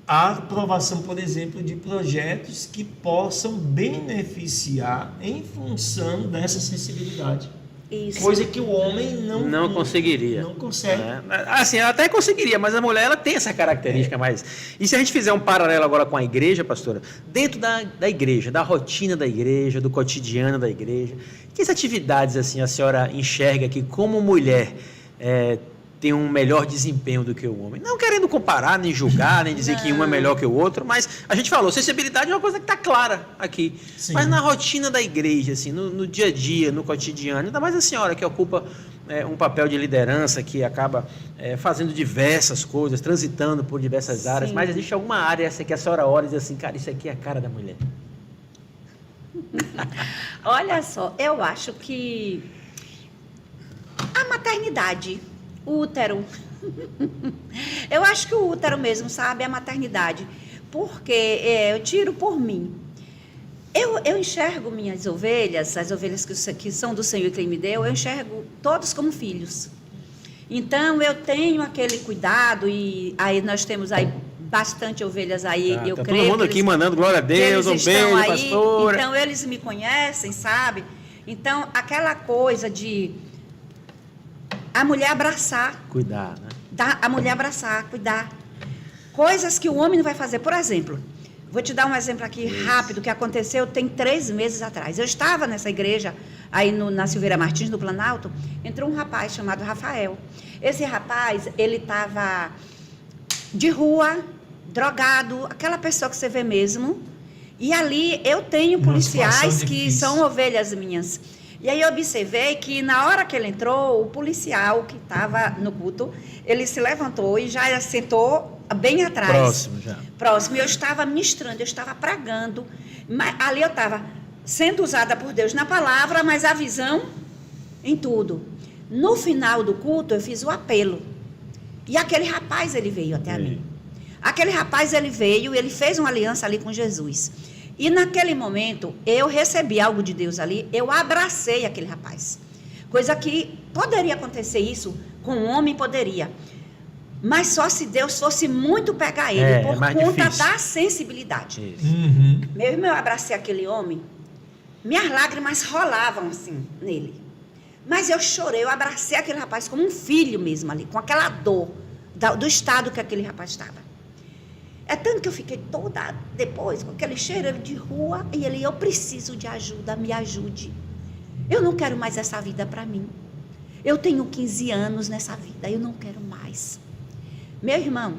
a aprovação, por exemplo, de projetos que possam beneficiar em função dessa sensibilidade.
Isso.
Coisa que o homem
não conseguiria.
Não consegue.
Assim, ela até conseguiria, mas a mulher ela tem essa característica mais. E se a gente fizer um paralelo agora com a igreja, pastora, dentro da igreja, da rotina da igreja, do cotidiano da igreja, que atividades assim a senhora enxerga que como mulher tem um melhor desempenho do que o homem? Não querendo comparar, nem julgar, nem dizer que um é melhor que o outro, mas a gente falou, sensibilidade é uma coisa que está clara aqui. Sim. Mas na rotina da igreja, assim, no dia a dia, no cotidiano, ainda mais a senhora que ocupa um papel de liderança, que acaba fazendo diversas coisas, transitando por diversas áreas, mas existe alguma área essa que a senhora olha e diz assim, cara, isso aqui é a cara da mulher?
Olha só, eu acho que a maternidade, o útero, eu acho que o útero mesmo, sabe, a maternidade, porque eu tiro por mim. Eu enxergo minhas ovelhas, as ovelhas que são do Senhor que Ele me deu, eu enxergo todos como filhos. Então, eu tenho aquele cuidado, e aí nós temos aí bastante ovelhas aí, eu creio.
Todo mundo aqui mandando glória a Deus, um beijo,
aí,
pastora.
Então, eles me conhecem, sabe? Então, aquela coisa de a mulher abraçar.
Cuidar, né?
A mulher abraçar, cuidar. Coisas que o homem não vai fazer. Por exemplo, vou te dar um exemplo aqui rápido que aconteceu tem 3 meses atrás. Eu estava nessa igreja aí na Silveira Martins, no Planalto, entrou um rapaz chamado Rafael. Esse rapaz, ele estava de rua, drogado, aquela pessoa que você vê mesmo. E ali eu tenho policiais que são ovelhas minhas. E aí eu observei que na hora que ele entrou, o policial que estava no culto, ele se levantou e já sentou bem atrás.
Próximo já.
Próximo. Eu estava ministrando, eu estava pregando. Ali eu estava sendo usada por Deus na palavra, mas a visão em tudo. No final do culto, eu fiz o apelo. E aquele rapaz, ele veio até a mim. Aquele rapaz, ele veio e ele fez uma aliança ali com Jesus. E naquele momento, eu recebi algo de Deus ali, eu abracei aquele rapaz. Coisa que poderia acontecer isso com um homem, poderia. Mas só se Deus fosse muito pegar ele, por conta da sensibilidade. Meu irmão, eu abracei aquele homem, minhas lágrimas rolavam assim nele. Mas eu chorei, eu abracei aquele rapaz como um filho mesmo ali, com aquela dor do estado que aquele rapaz estava. É tanto que eu fiquei toda depois com aquele cheiro de rua e ele, eu preciso de ajuda, me ajude. Eu não quero mais essa vida para mim. Eu tenho 15 anos nessa vida, eu não quero mais. Meu irmão,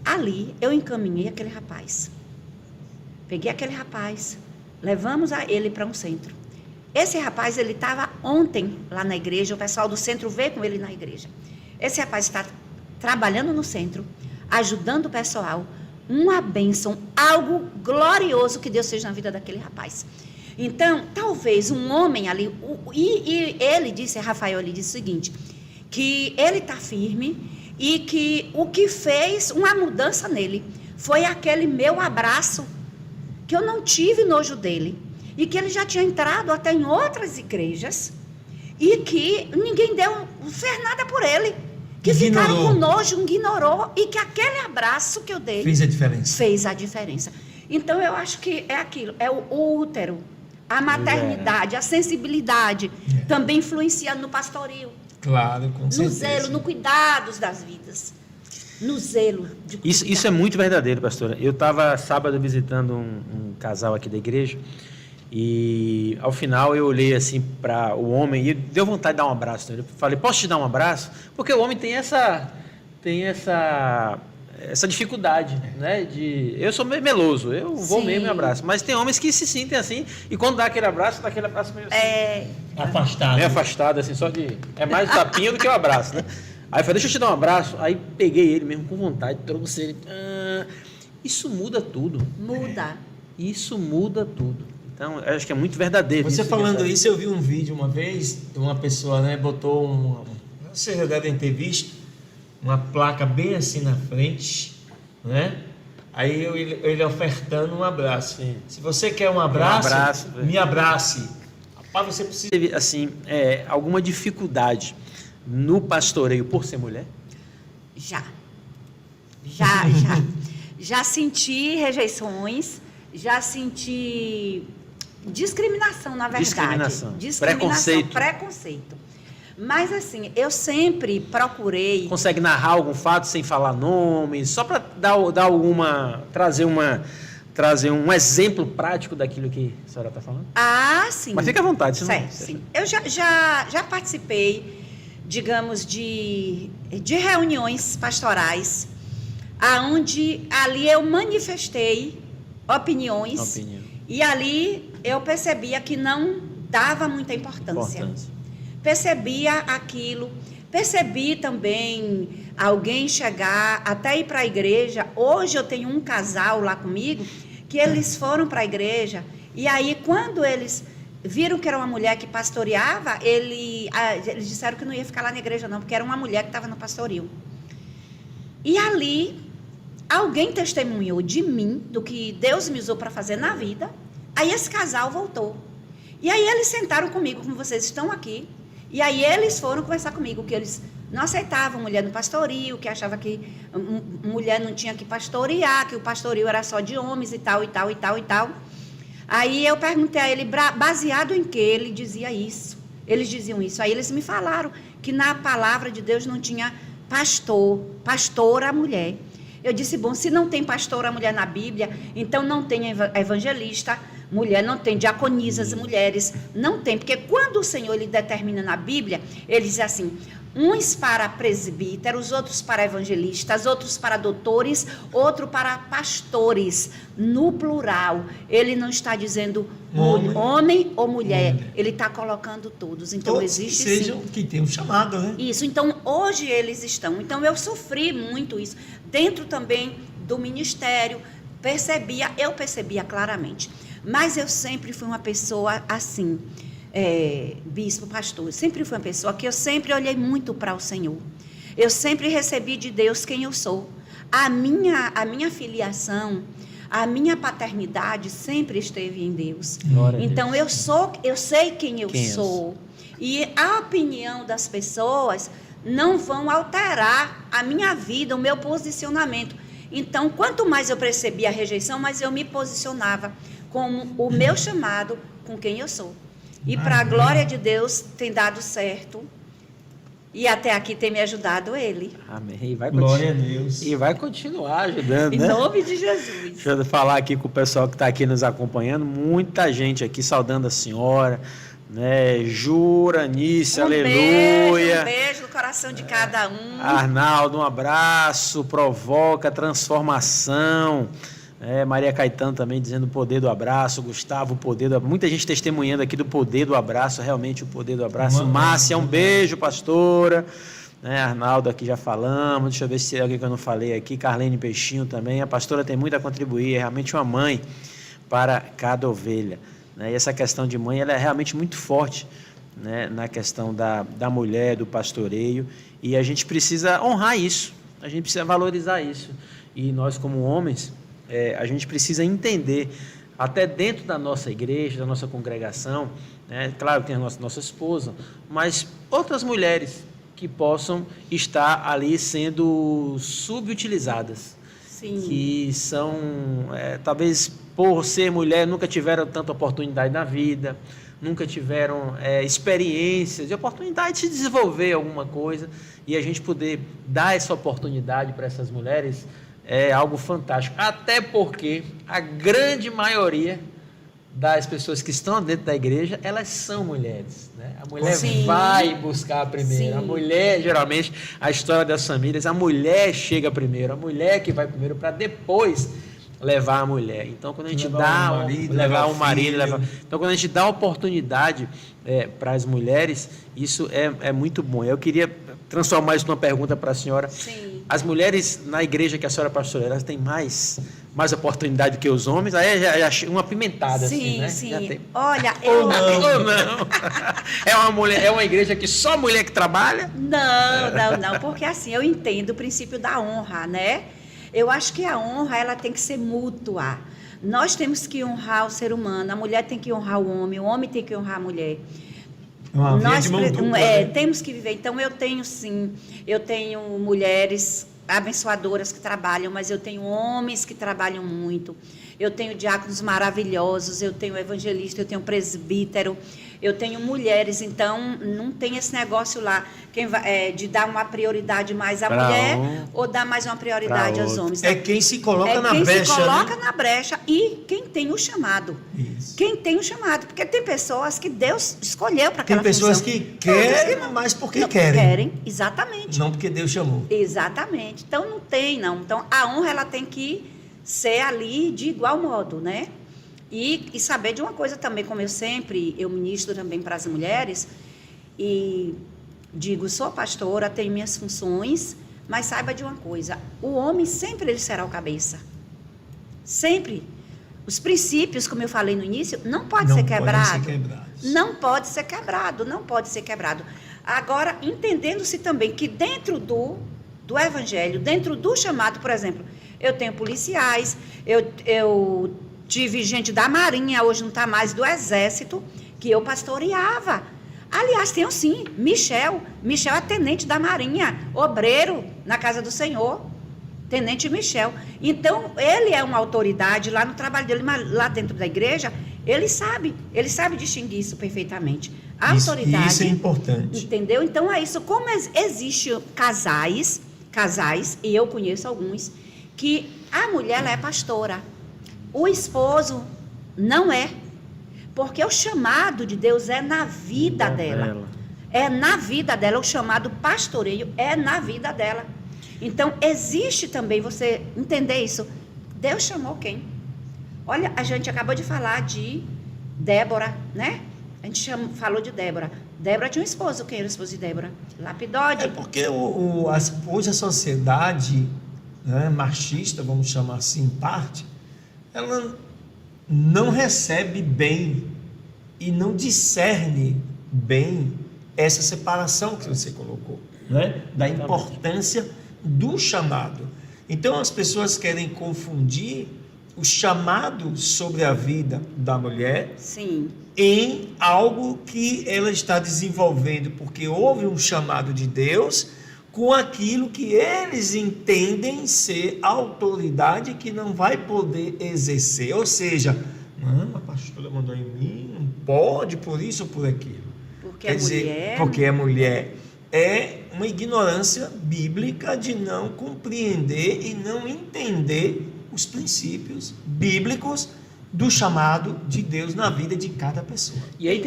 ali eu encaminhei aquele rapaz. Peguei aquele rapaz, levamos ele para um centro. Esse rapaz, ele estava ontem lá na igreja, o pessoal do centro veio com ele na igreja. Esse rapaz está trabalhando no centro, ajudando o pessoal. Uma bênção, algo glorioso que Deus fez na vida daquele rapaz. Então, talvez um homem ali, e ele disse, Rafael, ele disse o seguinte, que ele está firme e que o que fez uma mudança nele foi aquele meu abraço, que eu não tive nojo dele, e que ele já tinha entrado até em outras igrejas, e que ninguém fez nada por ele. Que ficaram com nojo, ignorou, e que aquele abraço que eu dei
fez a diferença.
Fez a diferença. Então, eu acho que é aquilo, é o útero, a maternidade, a sensibilidade, também influenciando no pastorio.
Claro, com certeza.
No zelo, no cuidado das vidas. No zelo de cuidar.
Isso é muito verdadeiro, pastora. Eu estava sábado visitando um casal aqui da igreja, e ao final eu olhei assim para o homem e deu vontade de dar um abraço nele. Eu falei, posso te dar um abraço? Porque o homem tem essa essa dificuldade, né? Eu sou meio meloso, eu vou
Sim.
mesmo e abraço. Mas tem homens que se sentem assim, e quando dá aquele abraço meio assim.
Afastado.
Meio afastado, assim, só de... É mais tapinha do que o abraço, né? Aí eu falei, deixa eu te dar um abraço. Aí peguei ele mesmo com vontade, trouxe ele. Isso muda tudo.
Muda.
Isso muda tudo. Então, eu acho que é muito verdadeiro.
Você falando
verdade.
isso, eu vi um vídeo uma vez de uma pessoa, né, botou vocês já devem ter visto, uma placa bem assim na frente, né? Aí ele ofertando um abraço.
Sim.
Se você quer um abraço, me abrace. Rapaz, você precisa...
Teve, assim, alguma dificuldade no pastoreio por ser mulher?
Já senti rejeições, já senti discriminação, na verdade.
Discriminação.
Preconceito. Mas assim, eu sempre procurei...
Consegue narrar algum fato sem falar nomes, só para trazer um exemplo prático daquilo que a senhora está falando?
Ah, sim.
Mas fica à vontade.
Certo, sim. Eu já participei, digamos, de reuniões pastorais, aonde ali eu manifestei opiniões. E ali eu percebia que não dava muita importância. Percebia aquilo. Percebi também alguém chegar até ir para a igreja. Hoje eu tenho um casal lá comigo que eles foram para a igreja e aí quando eles viram que era uma mulher que pastoreava, eles disseram que não ia ficar lá na igreja não, porque era uma mulher que estava no pastoril. E ali alguém testemunhou de mim, do que Deus me usou para fazer na vida. Aí esse casal voltou. E aí eles sentaram comigo, como vocês estão aqui. E aí eles foram conversar comigo, que eles não aceitavam mulher no pastoril, que achava que mulher não tinha que pastorear, que o pastoril era só de homens e tal, e tal, e tal, e tal. Aí eu perguntei a ele, baseado em que ele dizia isso. Eles diziam isso. Aí eles me falaram que na palavra de Deus não tinha pastora mulher. Eu disse, bom, se não tem pastora mulher na Bíblia, então não tem evangelista mulher, não tem diaconisas mulheres, não tem, porque quando o Senhor ele determina na Bíblia, ele diz assim, uns para presbíteros, outros para evangelistas, outros para doutores, outro para pastores, no plural. Ele não está dizendo homem ou mulher, ele está colocando todos. Então
todos
existe
sejam
sim.
Que tem um chamado, né?
Isso, então hoje eles estão. Então eu sofri muito isso. Dentro também do ministério, eu percebia claramente. Mas eu sempre fui uma pessoa assim, bispo, pastor, sempre fui uma pessoa que eu sempre olhei muito para o Senhor. Eu sempre recebi de Deus quem eu sou. A minha filiação, a minha paternidade sempre esteve em Deus. Então eu sei quem eu sou. E a opinião das pessoas não vão alterar a minha vida, o meu posicionamento. Então, quanto mais eu percebia a rejeição, mais eu me posicionava como o meu chamado, com quem eu sou. E para a glória de Deus, tem dado certo. E até aqui tem me ajudado ele.
Amém.
Glória a Deus.
E vai continuar ajudando,
em
né?
nome de Jesus.
Deixa eu falar aqui com o pessoal que está aqui nos acompanhando. Muita gente aqui saudando a senhora, né? Juranice, aleluia.
Um beijo no coração de cada um.
Arnaldo, um abraço. Provoca transformação. Maria Caetano também dizendo o poder do abraço. Gustavo, o poder do abraço. Muita gente testemunhando aqui do poder do abraço, realmente o poder do abraço. Márcia, um beijo, pastora. Arnaldo aqui já falamos. Deixa eu ver se tem alguém que eu não falei aqui. Carlene Peixinho também. A pastora tem muito a contribuir, é realmente uma mãe para cada ovelha. E essa questão de mãe, ela é realmente muito forte, né, na questão da mulher, do pastoreio. E a gente precisa honrar isso, a gente precisa valorizar isso. E nós, como homens, a gente precisa entender, até dentro da nossa igreja, da nossa congregação, né, claro que tem a nossa esposa, mas outras mulheres que possam estar ali sendo subutilizadas.
Sim.
Que são, talvez por ser mulher, nunca tiveram tanta oportunidade na vida, nunca tiveram experiências e oportunidade de se desenvolver alguma coisa, e a gente poder dar essa oportunidade para essas mulheres é algo fantástico, até porque a grande maioria das pessoas que estão dentro da igreja, elas são mulheres, né? A mulher
Sim.
vai buscar primeiro.
Sim.
A mulher, geralmente, a história das famílias, a mulher chega primeiro, a mulher que vai primeiro para depois levar a mulher. Então, quando a gente levar o marido, então quando a gente dá oportunidade para as mulheres, isso é muito bom. Eu queria transformar isso numa pergunta para a senhora.
Sim.
As mulheres na igreja que a senhora pastoreia, elas têm mais oportunidade que os homens? Aí já uma pimentada,
Sim,
assim, né?
sim.
Já tem.
Olha,
Ou não. É uma igreja que só mulher que trabalha?
Não, porque assim, eu entendo o princípio da honra, né? Eu acho que a honra, ela tem que ser mútua. Nós temos que honrar o ser humano, a mulher tem que honrar o homem tem que honrar a mulher.
Uma via de mão dupla, né?
Temos que viver. Então, eu tenho mulheres abençoadoras que trabalham, mas eu tenho homens que trabalham muito. Eu tenho diáconos maravilhosos, eu tenho evangelista, eu tenho presbítero, eu tenho mulheres. Então, não tem esse negócio lá de dar uma prioridade mais à mulher ou dar mais uma prioridade aos homens.
É quem se coloca na brecha.
É quem se coloca
né?
na brecha e quem tem o chamado.
Isso.
Quem tem o chamado. Porque tem pessoas que Deus escolheu para aquela
Tem pessoas
função.
que querem, mas porque
não
querem.
Exatamente.
Não porque Deus chamou.
Exatamente. Então, não tem, não. Então, a honra, ela tem que ser ali de igual modo, né? E saber de uma coisa também, como eu ministro também para as mulheres, e digo, sou pastora, tenho minhas funções, mas saiba de uma coisa, o homem sempre ele será o cabeça. Sempre. Os princípios, como eu falei no início, não pode ser quebrado. Não pode ser quebrado, não pode ser quebrado. Agora, entendendo-se também que dentro do evangelho, dentro do chamado, por exemplo, eu tenho policiais, eu tive gente da Marinha, hoje não está mais, do Exército, que eu pastoreava. Aliás, tenho sim, Michel é tenente da Marinha, obreiro na casa do Senhor, tenente Michel. Então, ele é uma autoridade lá no trabalho dele, mas lá dentro da igreja, ele sabe distinguir isso perfeitamente. A autoridade.
Isso é importante.
Entendeu? Então, é isso. Como existe casais, e eu conheço alguns, que a mulher ela é pastora, o esposo não é, porque o chamado de Deus é na vida dela. É na vida dela, o chamado pastoreio é na vida dela. Então, existe também, você entender isso, Deus chamou quem? Olha, a gente acabou de falar de Débora, né? A gente falou de Débora. Débora tinha um esposo. Quem era o esposo de Débora? Lapidode.
É porque hoje a sociedade, né, machista, vamos chamar assim, em parte, ela não recebe bem e não discerne bem essa separação que você colocou, né, da importância do chamado. Então, as pessoas querem confundir o chamado sobre a vida da mulher
Sim.
em algo que ela está desenvolvendo, porque houve um chamado de Deus com aquilo que eles entendem ser autoridade que não vai poder exercer. Ou seja, não, a pastora mandou em mim, não pode por isso ou por aquilo.
Porque é mulher.
Porque é mulher. É uma ignorância bíblica de não compreender e não entender os princípios bíblicos do chamado de Deus na vida de cada pessoa.
E aí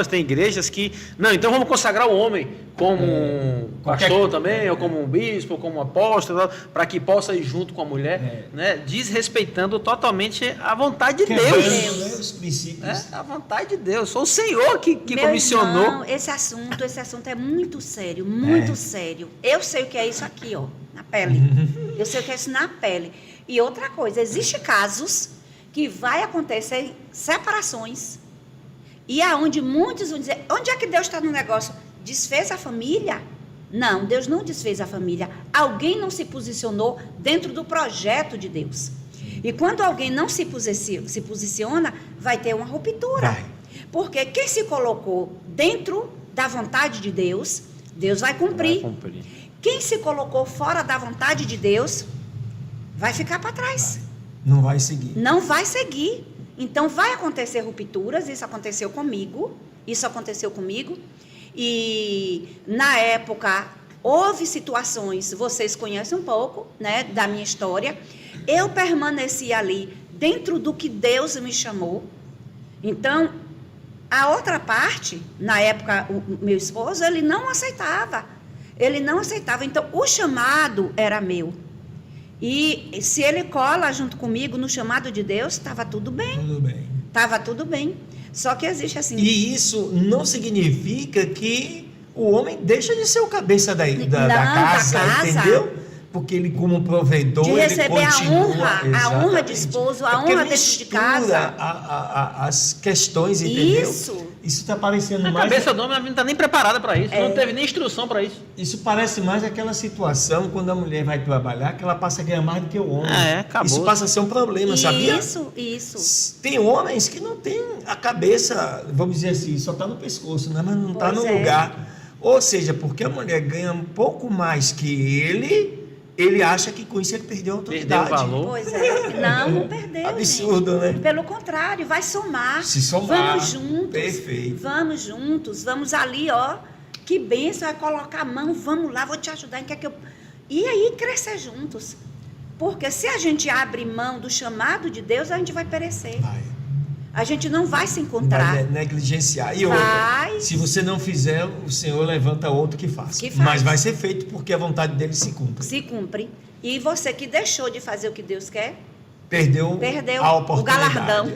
tem igrejas que, não, então vamos consagrar o homem como um pastor também, ou como um bispo, ou como um apóstolo, para que possa ir junto com a mulher, né? Desrespeitando totalmente a vontade de Deus.
Né? Os princípios.
A vontade de Deus. Foi o Senhor que comissionou.
Irmão, esse assunto é muito sério, muito sério. Eu sei o que é isso aqui, ó, na pele. Eu sei o que é isso na pele. E outra coisa, existem casos que vai acontecer separações, e aonde muitos vão dizer, onde é que Deus está no negócio? Desfez a família? Não, Deus não desfez a família. Alguém não se posicionou dentro do projeto de Deus. E quando alguém não se posiciona, vai ter uma ruptura. Porque quem se colocou dentro da vontade de Deus, Deus vai cumprir. Quem se colocou fora da vontade de Deus, vai ficar para trás.
Não vai seguir.
Não vai seguir. Então, vai acontecer rupturas. Isso aconteceu comigo. E, na época, houve situações, vocês conhecem um pouco, né, da minha história. Eu permaneci ali, dentro do que Deus me chamou. Então, a outra parte, na época, o meu esposo, ele não aceitava. Ele não aceitava. Então, o chamado era meu. E se ele cola junto comigo no chamado de Deus, estava tudo bem.
Tudo bem.
Estava tudo bem. Só que existe assim...
E isso não significa que o homem deixa de ser o cabeça da casa, entendeu? Porque ele, como provedor,
de receber
ele continua,
a honra de esposo, a honra dentro de casa.
As questões, entendeu? Isso está parecendo
a
mais...
A cabeça do homem não está nem preparada para isso, não teve nem instrução para isso.
Isso parece mais aquela situação quando a mulher vai trabalhar, que ela passa a ganhar mais do que o homem.
Acabou.
Isso passa a ser um problema, sabia?
Isso.
Tem homens que não têm a cabeça, vamos dizer assim, só está no pescoço, né? Mas não está no lugar. Ou seja, porque a mulher ganha um pouco mais que ele acha que com isso ele perdeu a autoridade.
Perdeu o valor.
Pois é. Não perdeu.
Absurdo,
gente.
né?
Pelo contrário, vai somar.
Se somar.
Vamos juntos.
Perfeito.
Vamos juntos. Vamos ali, ó. Que bênção, vai colocar a mão. Vamos lá, vou te ajudar. E aí crescer juntos. Porque se a gente abre mão do chamado de Deus, a gente vai perecer. A gente não vai se encontrar.
Vai negligenciar. E outra, se você não fizer, o Senhor levanta outro que faça. Mas vai ser feito porque a vontade dele se cumpre.
Se cumpre. E você que deixou de fazer o que Deus quer,
perdeu a oportunidade.
O galardão.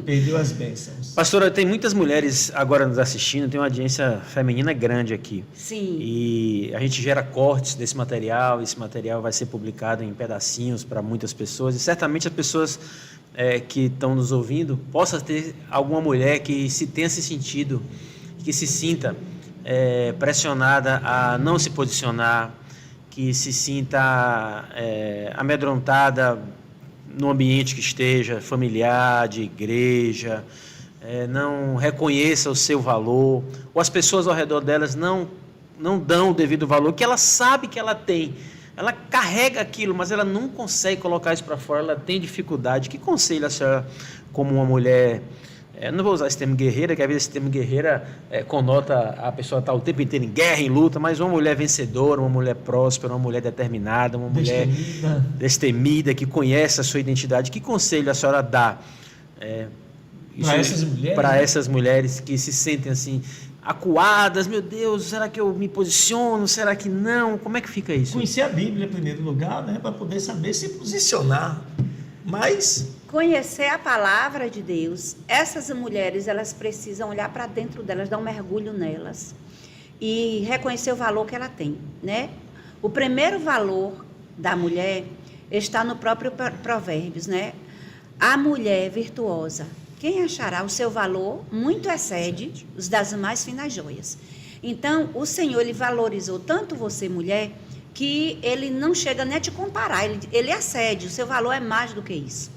Perdeu as bênçãos.
Pastora, tem muitas mulheres agora nos assistindo, tem uma audiência feminina grande aqui.
Sim.
E a gente gera cortes desse material, esse material vai ser publicado em pedacinhos para muitas pessoas, e certamente as pessoas que estão nos ouvindo, possa ter alguma mulher que tenha se sentido, que se sinta pressionada a não se posicionar, que se sinta amedrontada no ambiente que esteja, familiar, de igreja, não reconheça o seu valor, ou as pessoas ao redor delas não dão o devido valor, que ela sabe que ela tem. Ela carrega aquilo, mas ela não consegue colocar isso para fora, ela tem dificuldade. Que conselho a senhora, como uma mulher, não vou usar esse termo guerreira, que às vezes esse termo guerreira conota a pessoa estar o tempo inteiro em guerra, em luta, mas uma mulher vencedora, uma mulher próspera, uma mulher determinada, uma mulher destemida, que conhece a sua identidade. Que conselho a senhora dá para essas mulheres que se sentem assim, acuadas, meu Deus, será que eu me posiciono, será que não? Como é que fica isso?
Conhecer a Bíblia em primeiro lugar, né, para poder saber se posicionar, mas...
Conhecer a palavra de Deus, essas mulheres, elas precisam olhar para dentro delas, dar um mergulho nelas e reconhecer o valor que ela tem, né? O primeiro valor da mulher está no próprio Provérbios, né? A mulher virtuosa, quem achará o seu valor muito excede os das mais finas joias. Então, o Senhor, ele valorizou tanto você, mulher, que ele não chega nem a te comparar, ele excede, o seu valor é mais do que isso.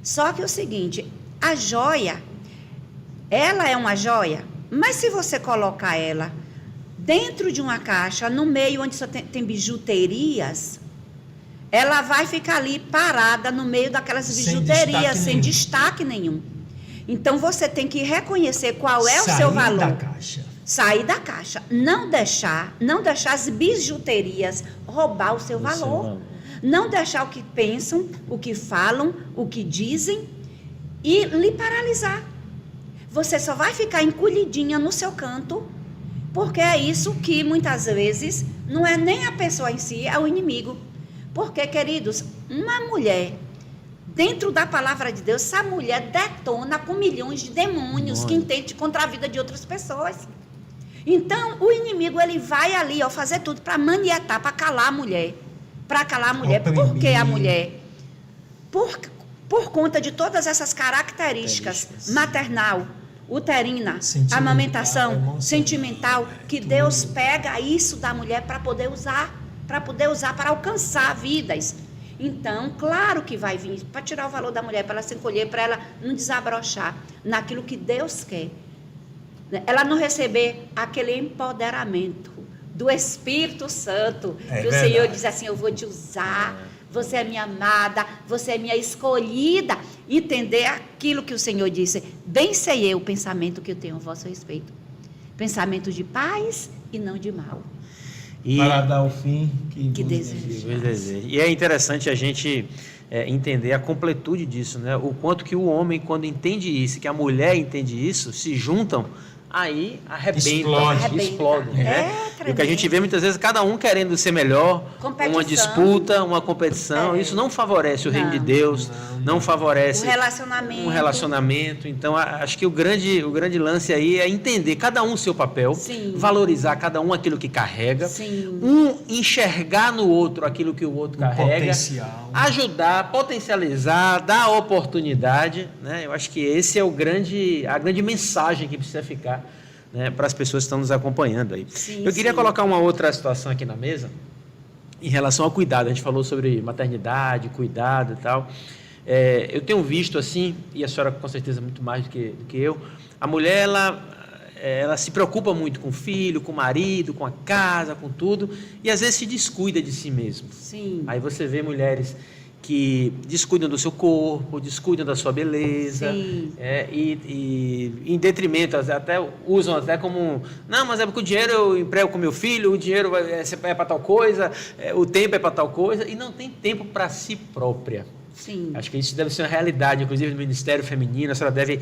Só que é o seguinte, a joia, ela é uma joia, mas se você colocar ela dentro de uma caixa, no meio onde só tem bijuterias, ela vai ficar ali parada no meio daquelas bijuterias, sem destaque nenhum. Então, você tem que reconhecer qual é o seu valor. Sair da caixa. Não deixar as bijuterias roubar o seu valor. Não deixar o que pensam, o que falam, o que dizem e lhe paralisar. Você só vai ficar encolhidinha no seu canto, porque é isso que muitas vezes não é nem a pessoa em si, é o inimigo. Porque, queridos, uma mulher, dentro da palavra de Deus, essa mulher detona com milhões de demônios que intentam contra a vida de outras pessoas. Então, o inimigo, ele vai ali, fazer tudo para manietar, para calar a mulher. Para calar a mulher. Por que a mulher? Por conta de todas essas características, maternal, uterina, amamentação, sentimental, que Deus pega isso da mulher para poder usar para alcançar vidas. Então, claro que vai vir para tirar o valor da mulher, para ela se encolher, para ela não desabrochar naquilo que Deus quer. Ela não receber aquele empoderamento do Espírito Santo, que o Senhor diz assim, eu vou te usar, você é minha amada, você é minha escolhida. Entender aquilo que o Senhor disse, bem sei eu o pensamento que eu tenho a vosso respeito. Pensamento de paz e não de mal.
Para dar o fim que
deseja.
E é interessante a gente entender a completude disso, né? O quanto que o homem, quando entende isso, que a mulher entende isso, se juntam, aí explodem. Né? E o que a gente vê muitas vezes, cada um querendo ser melhor, uma disputa, uma competição, isso não favorece o reino de Deus, não favorece
um
relacionamento. Então, acho que o grande lance aí é entender cada um o seu papel, valorizar cada um aquilo que carrega, enxergar no outro aquilo que o outro carrega, potencial. Ajudar, potencializar, dar oportunidade, né? Eu acho que esse é a grande mensagem que precisa ficar, né, para as pessoas que estão nos acompanhando aí. Eu queria colocar uma outra situação aqui na mesa em relação ao cuidado. A gente falou sobre maternidade, cuidado e tal. Eu tenho visto assim, e a senhora com certeza muito mais do que eu, a mulher ela se preocupa muito com o filho, com o marido, com a casa, com tudo, e às vezes se descuida de si mesma.
Aí
você vê mulheres que descuidam do seu corpo, descuidam da sua beleza, e em detrimento, usam até como, não, mas é porque o dinheiro eu emprego com meu filho, o dinheiro é para tal coisa, o tempo é para tal coisa, e não tem tempo para si própria. Acho que isso deve ser uma realidade, inclusive no Ministério Feminino, a senhora deve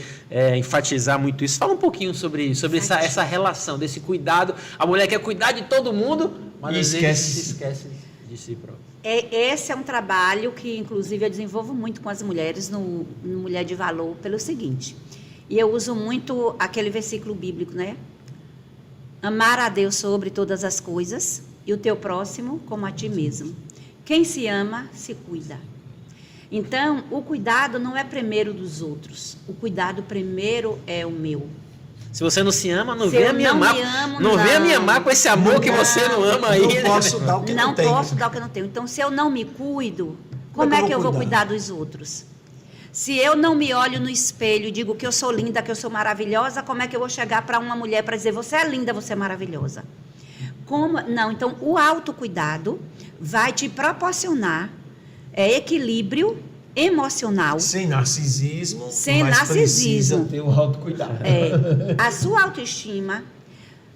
enfatizar muito isso. Fala um pouquinho sobre essa relação, desse cuidado. A mulher quer cuidar de todo mundo, mas às vezes se esquece de si própria.
Esse é um trabalho que, inclusive, eu desenvolvo muito com as mulheres no Mulher de Valor, pelo seguinte, e eu uso muito aquele versículo bíblico, né? Amar a Deus sobre todas as coisas e o teu próximo como a ti mesmo. Quem se ama, se cuida. Então, o cuidado não é primeiro dos outros, o cuidado primeiro é o meu.
Se você não se ama, não venha me amar. Não venha me amar com esse amor que você não ama aí.
Não posso dar o que não tenho.
Não posso dar o que eu não tenho. Então, se eu não me cuido, como é que eu vou cuidar dos outros? Se eu não me olho no espelho e digo que eu sou linda, que eu sou maravilhosa, como é que eu vou chegar para uma mulher para dizer, você é linda, você é maravilhosa? Não, então o autocuidado vai te proporcionar equilíbrio emocional.
Sem narcisismo.
Precisa
ter o autocuidado.
A sua autoestima,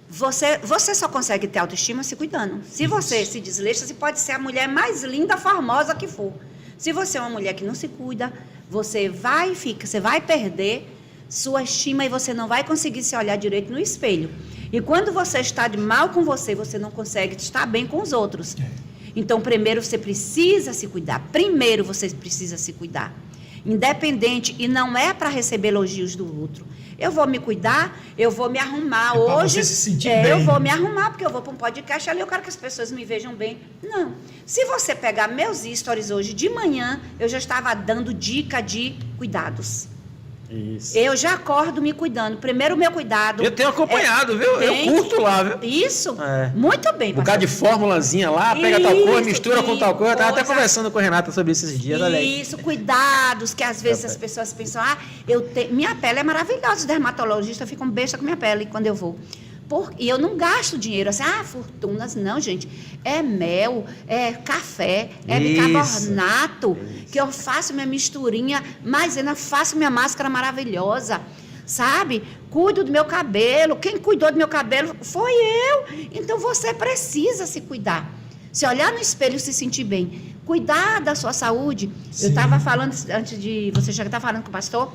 você só consegue ter autoestima se cuidando. Se você se desleixa, você pode ser a mulher mais linda, formosa que for. Se você é uma mulher que não se cuida, você vai perder sua estima e você não vai conseguir se olhar direito no espelho. E quando você está de mal com você, você não consegue estar bem com os outros. Então, primeiro você precisa se cuidar. Primeiro você precisa se cuidar. Independente, e não é para receber elogios do outro. Eu vou me cuidar, eu vou me arrumar hoje.
Você se sentir bem.
Eu vou me arrumar, porque eu vou para um podcast ali, eu quero que as pessoas me vejam bem. Não. Se você pegar meus stories hoje de manhã, eu já estava dando dica de cuidados.
Isso.
Eu já acordo me cuidando. Primeiro o meu cuidado.
Eu tenho acompanhado, viu? Eu curto lá, viu?
Isso. Muito bem.
Um bocado de formulazinha lá, pega tal coisa, mistura com tal coisa. Eu estava até conversando com a Renata sobre isso esses dias.
Isso, cuidados, que às vezes as pessoas pensam, minha pele é maravilhosa, os dermatologistas ficam besta com minha pele quando eu vou. E eu não gasto dinheiro assim, fortunas, não, gente. É mel, é café, é bicarbonato, que eu faço minha misturinha, mas ainda faço minha máscara maravilhosa, sabe? Cuido do meu cabelo. Quem cuidou do meu cabelo foi eu. Então você precisa se cuidar. Se olhar no espelho e se sentir bem. Cuidar da sua saúde. Sim. Eu estava falando, antes de você já estar falando com o pastor,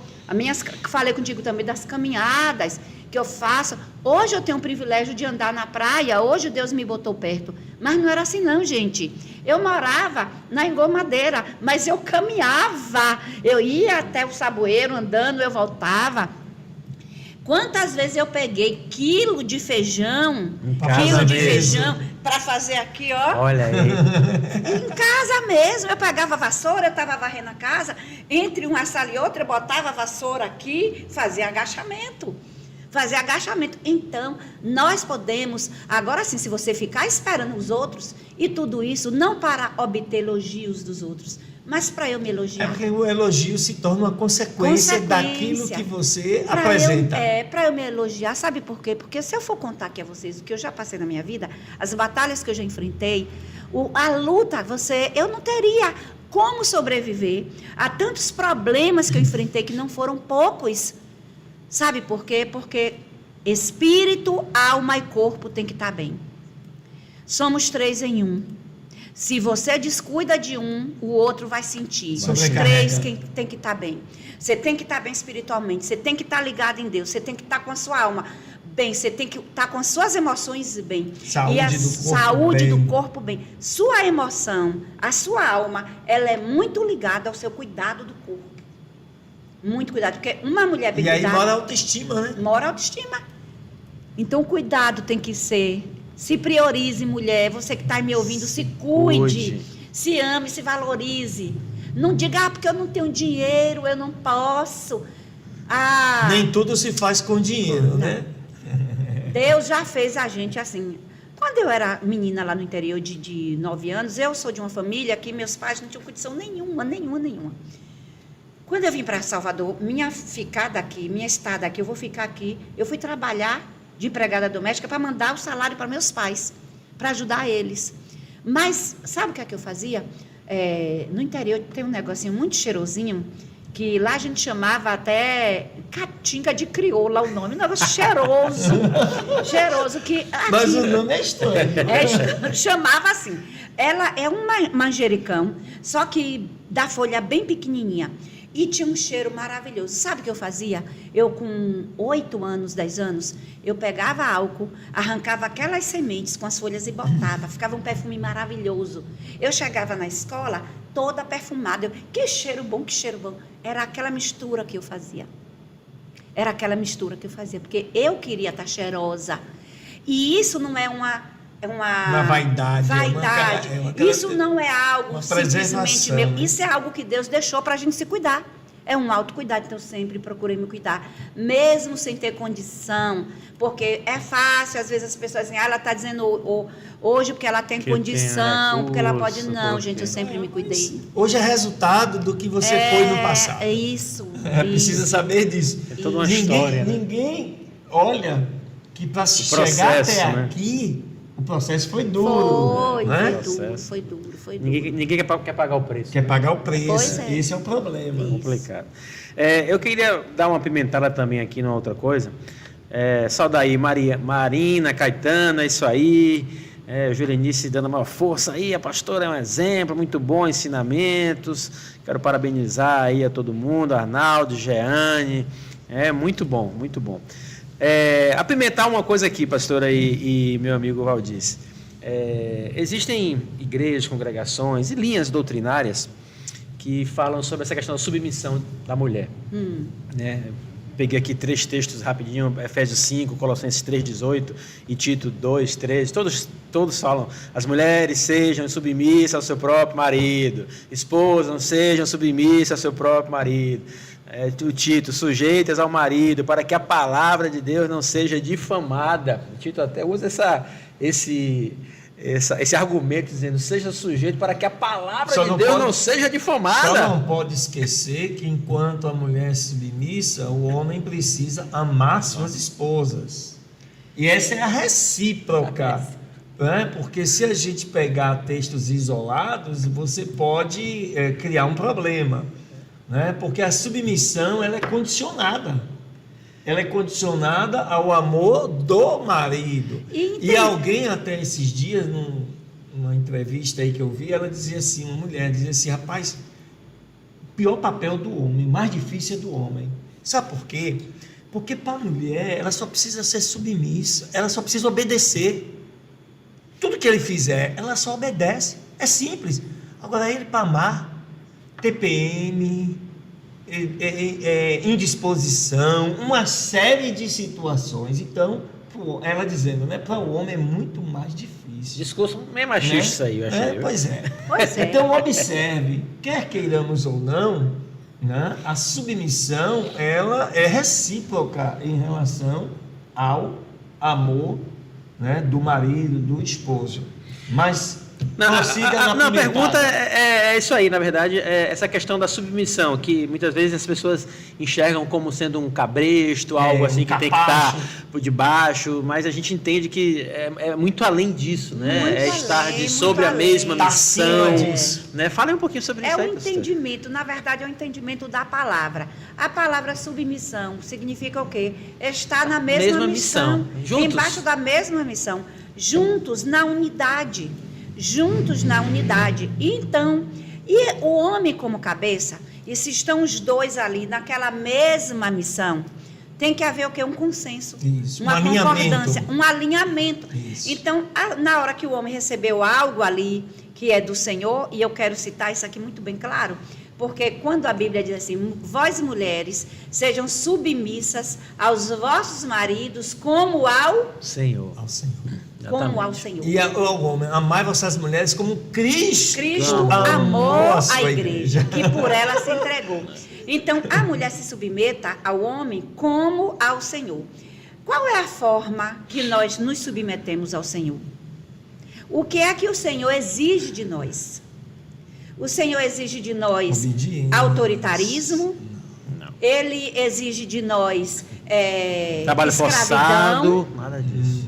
falei contigo também das caminhadas que eu faço. Hoje eu tenho o privilégio de andar na praia, hoje Deus me botou perto. Mas não era assim não, gente. Eu morava na Engomadeira, mas eu caminhava. Eu ia até o Saboeiro andando, eu voltava. Quantas vezes eu peguei quilo de feijão para fazer aqui, ó.
Olha aí.
Em casa mesmo, eu pegava a vassoura, eu estava varrendo a casa, entre uma sala e outra, eu botava a vassoura aqui, fazia agachamento. Então, nós podemos, agora sim, se você ficar esperando os outros, e tudo isso, não para obter elogios dos outros, mas para eu me elogiar.
É porque o elogio se torna uma consequência daquilo que você apresenta.
Para eu me elogiar, sabe por quê? Porque se eu for contar aqui a vocês o que eu já passei na minha vida, as batalhas que eu já enfrentei, a luta, eu não teria como sobreviver a tantos problemas que eu enfrentei, que não foram poucos. Sabe por quê? Porque espírito, alma e corpo tem que estar bem. Somos 3 em 1. Se você descuida de um, o outro vai sentir. Os
Sobrecarrega.
três tem que estar bem. Você tem que estar bem espiritualmente, você tem que estar ligado em Deus, você tem que estar com a sua alma bem, você tem que estar com as suas emoções bem.
Saúde
e a
do corpo
saúde
bem.
do corpo bem. Sua emoção, a sua alma, ela é muito ligada ao seu cuidado do corpo. Muito cuidado, porque uma mulher bem
E aí
cuidada...
mora a autoestima, né?
Mora a autoestima. Então, o cuidado tem que ser... Se priorize, mulher. Você que está me ouvindo, se cuide. Se ame, se valorize. Não diga, porque eu não tenho dinheiro, eu não posso.
Nem tudo se faz com dinheiro, né?
Deus já fez a gente assim. Quando eu era menina lá no interior de 9 anos, eu sou de uma família que meus pais não tinham condição nenhuma. Quando eu vim para Salvador, minha ficada aqui, minha estada aqui, eu vou ficar aqui. Eu fui trabalhar de empregada doméstica para mandar o salário para meus pais, para ajudar eles. Mas, sabe o que é que eu fazia? No interior tem um negocinho muito cheirosinho, que lá a gente chamava até caatinga de crioula, o nome, um negócio cheiroso. Cheiroso, que... Aqui,
Mas o nome é estranho.
Chamava assim. Ela é um manjericão, só que da folha bem pequenininha. E tinha um cheiro maravilhoso. Sabe o que eu fazia? Eu, com 8 anos, 10 anos, eu pegava álcool, arrancava aquelas sementes com as folhas e botava. Ficava um perfume maravilhoso. Eu chegava na escola toda perfumada. Que cheiro bom, que cheiro bom. Era aquela mistura que eu fazia. Porque eu queria estar cheirosa. E isso não é uma
vaidade.
Isso não é algo simplesmente meu.
Né?
Isso é algo que Deus deixou para a gente se cuidar. É um autocuidado. Então, eu sempre procurei me cuidar, mesmo sem ter condição. Porque é fácil, às vezes as pessoas dizem, ela está dizendo hoje porque ela tem condição, porque ela pode. Não, gente, eu sempre me cuidei.
Hoje é resultado do que você foi no passado.
É isso.
Precisa saber disso.
É toda uma história.
Ninguém olha que para chegar até aqui, o processo foi duro.
Foi duro.
Ninguém quer pagar o preço.
Quer pagar o preço.
Pois é.
Esse é o problema.
É complicado. Eu queria dar uma pimentada também aqui numa outra coisa. Saudar aí Marina, Caetano, é isso aí. Jurenice dando uma força aí. A pastora é um exemplo, muito bom, ensinamentos. Quero parabenizar aí a todo mundo, Arnaldo, Jeane. Muito bom, muito bom. Apimentar uma coisa aqui, pastora e meu amigo Valdice. Existem igrejas, congregações e linhas doutrinárias que falam sobre essa questão da submissão da mulher. Né? Peguei aqui 3 textos rapidinho, Efésios 5, Colossenses 3,18 e Tito 2,13. Todos falam, as mulheres sejam submissas ao seu próprio marido, esposas sejam submissas ao seu próprio marido. O Tito, sujeitas ao marido, para que a palavra de Deus não seja difamada. O Tito até usa esse argumento, dizendo, seja sujeito para que a palavra de Deus não seja difamada.
Só não pode esquecer que enquanto a mulher é submissa, o homem precisa amar suas esposas. E essa é a recíproca. Né? Porque se a gente pegar textos isolados, você pode criar um problema. Né? Porque a submissão ela é condicionada. Ela é condicionada ao amor do marido. E alguém até esses dias, numa entrevista aí que eu vi, ela dizia assim, uma mulher dizia assim, rapaz, o pior papel do homem, mais difícil é do homem. Sabe por quê? Porque para a mulher, ela só precisa ser submissa, ela só precisa obedecer. Tudo que ele fizer, ela só obedece. É simples. Agora ele para amar, TPM, indisposição, uma série de situações. Então, ela dizendo, né, para o homem é muito mais difícil.
Discurso meio machista, né? Isso aí, eu achei.
Pois é. Então, observe, quer queiramos ou não, né, a submissão ela é recíproca em relação ao amor, né, do marido, do esposo. Mas a
pergunta é isso aí, na verdade, essa questão da submissão, que muitas vezes as pessoas enxergam como sendo um cabresto, algo assim que tem que estar por debaixo, mas a gente entende que é muito além disso, né? Estar sobre a mesma missão. Né? Fala um pouquinho sobre isso aí.
É o entendimento, na verdade é o entendimento da palavra. A palavra submissão significa o quê? Estar na mesma missão.
Juntos.
Embaixo da mesma missão. Juntos, na unidade. juntos na unidade. Então, e o homem como cabeça, e se estão os dois ali naquela mesma missão, tem que haver o quê? Um consenso,
Isso,
uma concordância, um alinhamento.
Isso.
Então, na hora que o homem recebeu algo ali, que é do Senhor, e eu quero citar isso aqui muito bem claro, porque quando a Bíblia diz assim, vós mulheres, sejam submissas aos vossos maridos como ao
Senhor.
Ao Senhor.
como ao Senhor.
E ao homem, amai vossas mulheres como Cristo
amou a
sua
igreja, que por ela se entregou. Então, a mulher se submeta ao homem como ao Senhor. Qual é a forma que nós nos submetemos ao Senhor? O que é que o Senhor exige de nós? O Senhor exige de nós autoritarismo.
Não.
Ele exige de nós
Trabalho
escravidão.
forçado. Nada disso.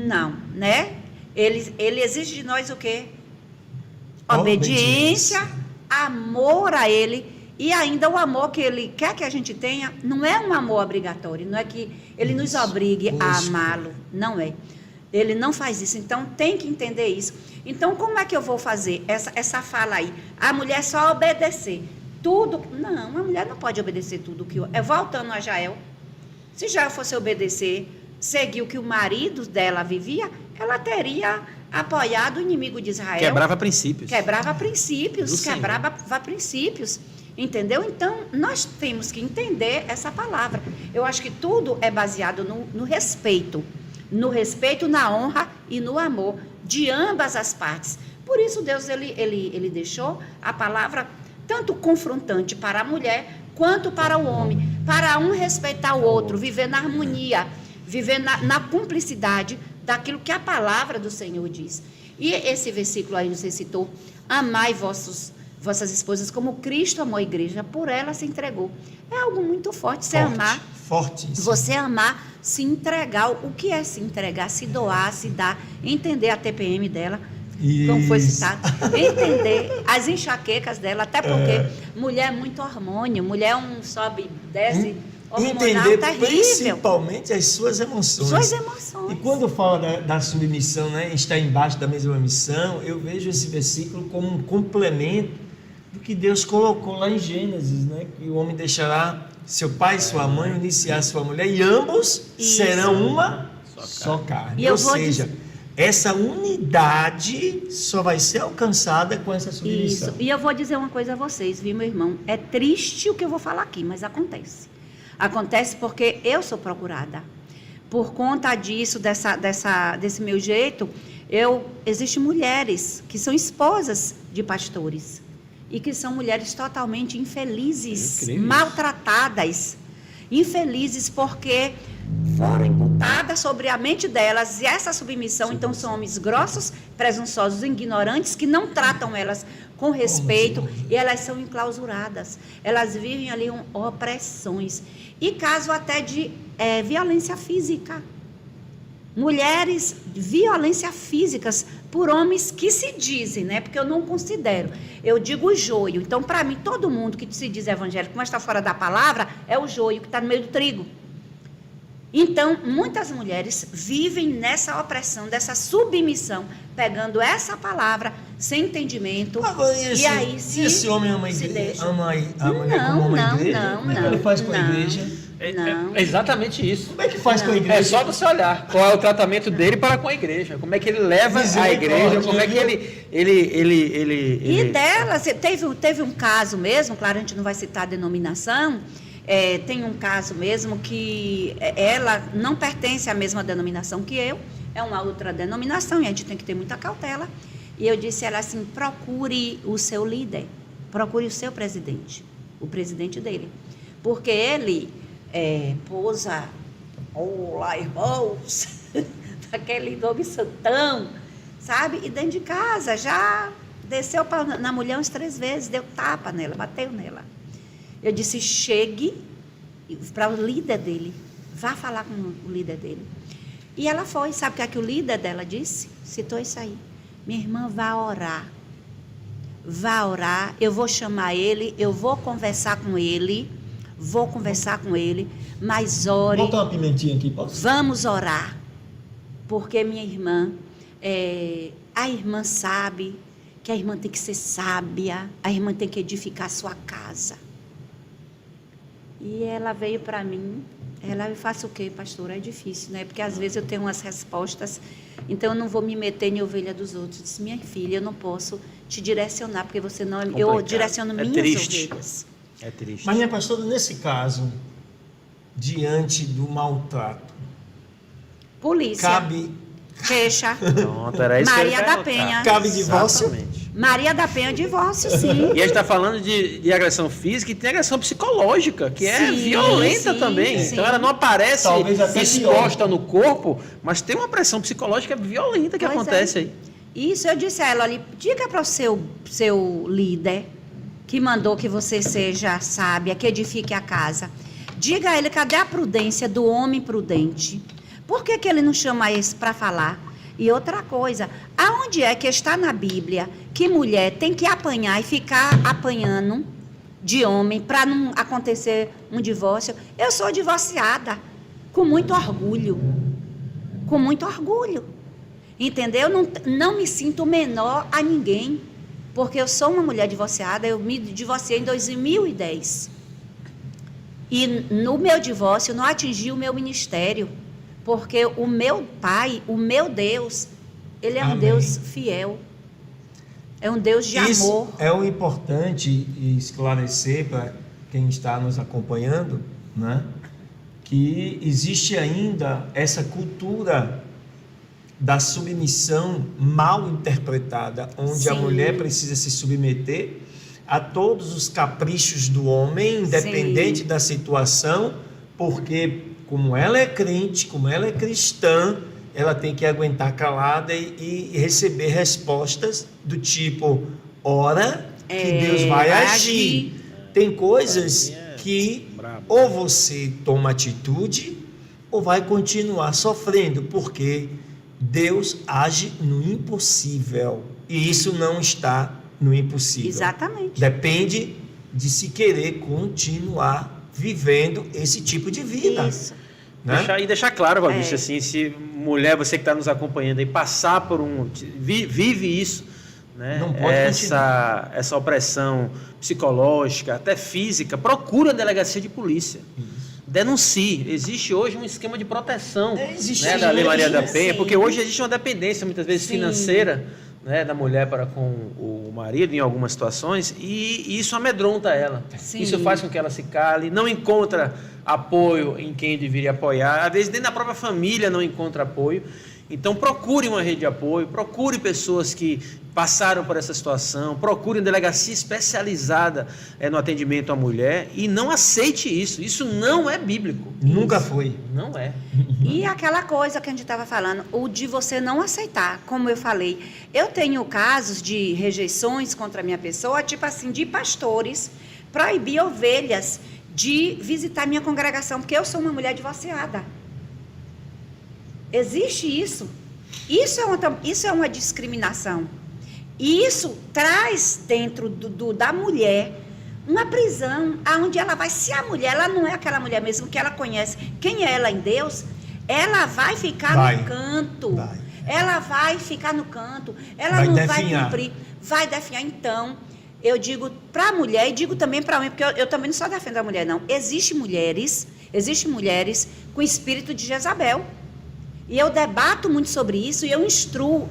Não, né? Ele exige de nós o quê? Obediência, amor a Ele. E ainda o amor que Ele quer que a gente tenha não é um amor obrigatório. Não é que Ele nos obrigue a amá-lo. Não é. Ele não faz isso. Então, tem que entender isso. Então, como é que eu vou fazer essa fala aí? A mulher só obedecer. Tudo. Não, a mulher não pode obedecer tudo. Voltando a Jael. Se Jael fosse obedecer, seguir o que o marido dela vivia, ela teria apoiado o inimigo de Israel.
Quebrava princípios.
Quebrava princípios. Entendeu? Então, nós temos que entender essa palavra. Eu acho que tudo é baseado no respeito. No respeito, na honra e no amor de ambas as partes. Por isso, Deus ele deixou a palavra tanto confrontante para a mulher quanto para o homem. Para um respeitar o outro, viver na harmonia, viver na cumplicidade daquilo que a palavra do Senhor diz. E esse versículo aí você citou, amai vossas esposas como Cristo amou a igreja, por ela se entregou. É algo muito forte, você amar, se entregar. O que é se entregar? Se doar, se dar, entender a TPM dela, como foi citado, entender as enxaquecas dela, até porque mulher é muito hormônio, mulher sobe, desce, hormonal,
entender
terrível.
Principalmente as suas emoções. E quando fala da submissão, né, estar embaixo da mesma missão, eu vejo esse versículo como um complemento do que Deus colocou lá em Gênesis, né, que o homem deixará seu pai e sua mãe, unir-se-á sua mulher, e ambos serão uma só carne. Ou seja, essa unidade só vai ser alcançada com essa submissão.
Isso. E eu vou dizer uma coisa a vocês, viu, meu irmão? É triste o que eu vou falar aqui, mas acontece. Acontece porque eu sou procurada. Por conta disso, desse meu jeito, existem mulheres que são esposas de pastores. E que são mulheres totalmente infelizes, maltratadas, infelizes porque foram imputadas sobre a mente delas e essa submissão. Então são homens grossos, presunçosos, ignorantes, que não tratam elas com respeito e elas são enclausuradas. Elas vivem ali opressões e caso até de violência física. Mulheres, violência físicas por homens que se dizem, né? Porque eu não considero. Eu digo o joio. Então, para mim, todo mundo que se diz evangélico, mas está fora da palavra, é o joio que está no meio do trigo. Então, muitas mulheres vivem nessa opressão, dessa submissão, pegando essa palavra sem entendimento.
Agora,
e aí
esse homem ama a igreja? Ama a mulher como ama a igreja? Como é que ele faz com a igreja?
É exatamente isso.
Como é que faz com a igreja?
É só você olhar qual é o tratamento dele para com a igreja. Como é que ele leva a igreja, como é que ele...
E dela, teve um caso mesmo, claro, a gente não vai citar a denominação, tem um caso mesmo que ela não pertence à mesma denominação que eu, é uma outra denominação e a gente tem que ter muita cautela. E eu disse a ela assim, procure o seu líder, procure o seu presidente, o presidente dele. Porque ele... pousa, olá irmãos, daquele nome santão, sabe? E dentro de casa já desceu na mulher uns 3 vezes, deu tapa nela, bateu nela. Eu disse, chegue para o líder dele, vá falar com o líder dele. E ela foi, sabe o que o líder dela disse? Citou isso aí. Minha irmã, vá orar, eu vou chamar ele, eu vou conversar com ele, mas ore.
Botar uma pimentinha aqui, posso?
Vamos orar, porque minha irmã a irmã sabe que a irmã tem que ser sábia, a irmã tem que edificar a sua casa. E ela veio para mim, eu faço o quê, pastora? É difícil, né? Porque às vezes eu tenho umas respostas, então eu não vou me meter em ovelha dos outros. Eu disse, minha filha, eu não posso te direcionar, porque você não... Eu direciono minhas ovelhas.
É triste.
Mas, minha pastora, nesse caso, diante do maltrato,
Polícia.
cabe...
Queixa.
Pronto, era isso
Maria
que eu ia
da
perguntar.
Penha.
Cabe divórcio?
Exatamente.
Maria da Penha, divórcio, sim.
E a gente está falando de agressão física e tem agressão psicológica, que é
Sim,
violenta
sim,
também.
sim.
Então ela não aparece
Talvez até
exposta no corpo, mas tem uma pressão psicológica violenta que
Pois
acontece
é.
aí.
Isso eu disse a ela, olha, diga para o seu líder, que mandou que você seja sábia, que edifique a casa. Diga a ele, cadê a prudência do homem prudente? Por que ele não chama esse para falar? E outra coisa, aonde é que está na Bíblia que mulher tem que apanhar e ficar apanhando de homem para não acontecer um divórcio? Eu sou divorciada, com muito orgulho. Com muito orgulho. Entendeu? Não me sinto menor a ninguém, porque eu sou uma mulher divorciada, eu me divorciei em 2010. E no meu divórcio não atingi o meu ministério, porque o meu Pai, o meu Deus, Ele é um Deus fiel. É um Deus de
Isso
amor.
é o importante esclarecer para quem está nos acompanhando, né? Que existe ainda essa cultura da submissão mal interpretada, onde a
Sim.
mulher precisa se submeter a todos os caprichos do homem, independente
Sim.
da situação, porque como ela é crente, como ela é cristã, ela tem que aguentar calada e receber respostas do tipo, ora que Deus vai agir. Tem coisas que ou você toma atitude ou vai continuar sofrendo, porque Deus age no impossível e isso não está no impossível.
Exatamente.
Depende de se querer continuar vivendo esse tipo de vida.
Isso.
Né?
Deixar claro, Valdir, assim, se mulher, você que está nos acompanhando aí, passar por vive isso, né?
Não pode continuar.
Essa opressão psicológica, até física, procura a delegacia de polícia. Denuncie. Existe hoje um esquema de proteção, né, da Lei Maria da Penha,
sim.
porque hoje existe uma dependência, muitas vezes,
Sim.
financeira, né, da mulher para com o marido, em algumas situações, e isso amedronta ela.
Sim.
Isso faz com que ela se cale, não encontra apoio em quem deveria apoiar, às vezes dentro da própria família não encontra apoio. Então procure uma rede de apoio, procure pessoas que passaram por essa situação, procure uma delegacia especializada no atendimento à mulher e não aceite isso. Isso não é bíblico.
Nunca foi.
Não é.
E aquela coisa que a gente estava falando, o de você não aceitar, como eu falei. Eu tenho casos de rejeições contra a minha pessoa, tipo assim, de pastores proibir ovelhas de visitar minha congregação, porque eu sou uma mulher divorciada. Existe isso. Isso é uma discriminação. E isso traz dentro da mulher uma prisão, aonde ela vai, se a mulher, ela não é aquela mulher mesmo que ela conhece, quem é ela em Deus, ela vai ficar no canto. Ela vai ficar no canto, ela
vai
não
definhar.
vai cumprir, vai definhar. Então, eu digo para a mulher e digo também para o homem, porque eu também não só defendo a mulher, não. Existem mulheres com espírito de Jezabel. E eu debato muito sobre isso e eu instruo.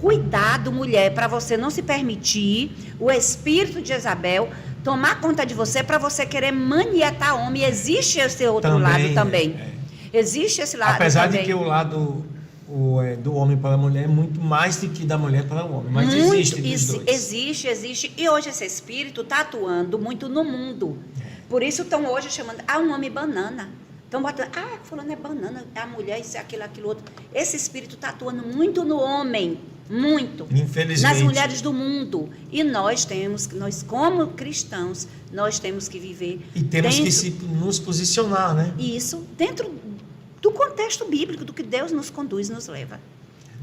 Cuidado, mulher, para você não se permitir o espírito de Jezabel tomar conta de você para você querer manietar homem. Existe esse outro lado também. Existe esse lado
Apesar
também.
de que o lado do homem para a mulher é muito mais do que da mulher para o homem. Mas
muito,
existe dos dois.
Existe. E hoje esse espírito está atuando muito no mundo. Por isso estão hoje chamando, um homem banana. Estão botando, fulano é banana, é a mulher, isso é aquilo outro. Esse espírito está atuando muito no homem. Muito.
Infelizmente.
Nas mulheres do mundo. E nós como cristãos, nós temos que viver.
E temos que nos posicionar, né?
Isso, dentro do contexto bíblico, do que Deus nos conduz, nos leva.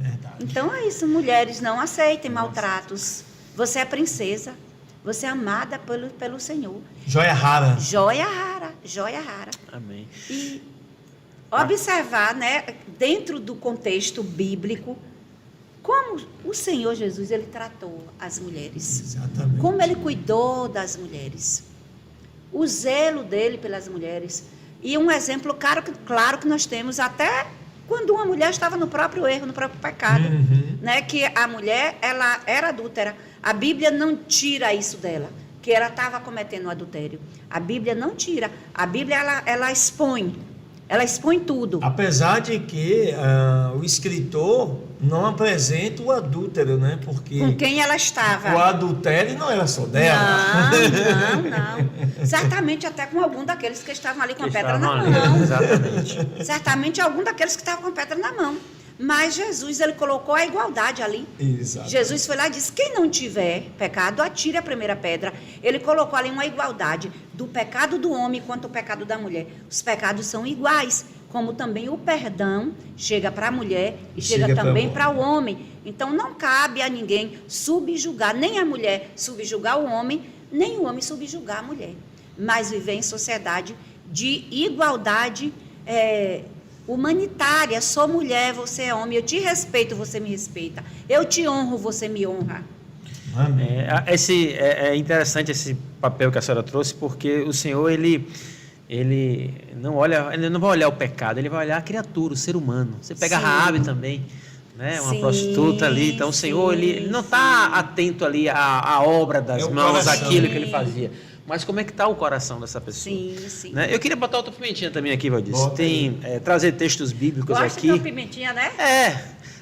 É verdade.
Então é isso, mulheres, não aceitem maltratos. Você é princesa, você é amada pelo Senhor.
Joia rara.
Joia rara, joia rara.
Amém.
E observar, né, dentro do contexto bíblico, como como o Senhor Jesus, ele tratou as mulheres.
Exatamente.
Como ele cuidou das mulheres. O zelo dele pelas mulheres. E um exemplo claro que nós temos até quando uma mulher estava no próprio erro, no próprio pecado. Né? Que a mulher, ela era adúltera. A Bíblia não tira isso dela, que ela estava cometendo adultério. A Bíblia não tira. A Bíblia, ela expõe. Ela expõe tudo.
Apesar de que o escritor não apresenta o adúltero, né? Porque
com quem ela estava.
O adultério não era só dela.
Não. Certamente até com algum daqueles que estavam ali com a pedra na mão.
Exatamente.
Certamente algum daqueles que estavam com a pedra na mão. Mas Jesus, ele colocou a igualdade ali.
Exato.
Jesus foi lá e disse, quem não tiver pecado, atire a primeira pedra. Ele colocou ali uma igualdade do pecado do homem quanto o pecado da mulher. Os pecados são iguais, como também o perdão chega para a mulher e chega também para o homem. Então não cabe a ninguém subjugar, nem a mulher subjugar o homem, nem o homem subjugar a mulher. Mas viver em sociedade de igualdade humanitária. Sou mulher, você é homem, eu te respeito, você me respeita, eu te honro, você me honra.
É interessante esse papel que a senhora trouxe, porque o Senhor ele não vai olhar o pecado, ele vai olhar a criatura, o ser humano. Você pega Raabe também, né? Uma prostituta ali. Então o Senhor ele não está atento ali à obra das mãos, aquilo que ele fazia. Mas como é que está o coração dessa pessoa?
Sim.
Né? Eu queria botar outra pimentinha também aqui, Valdir. Tem trazer textos bíblicos
Gosta
aqui.
de uma pimentinha, né?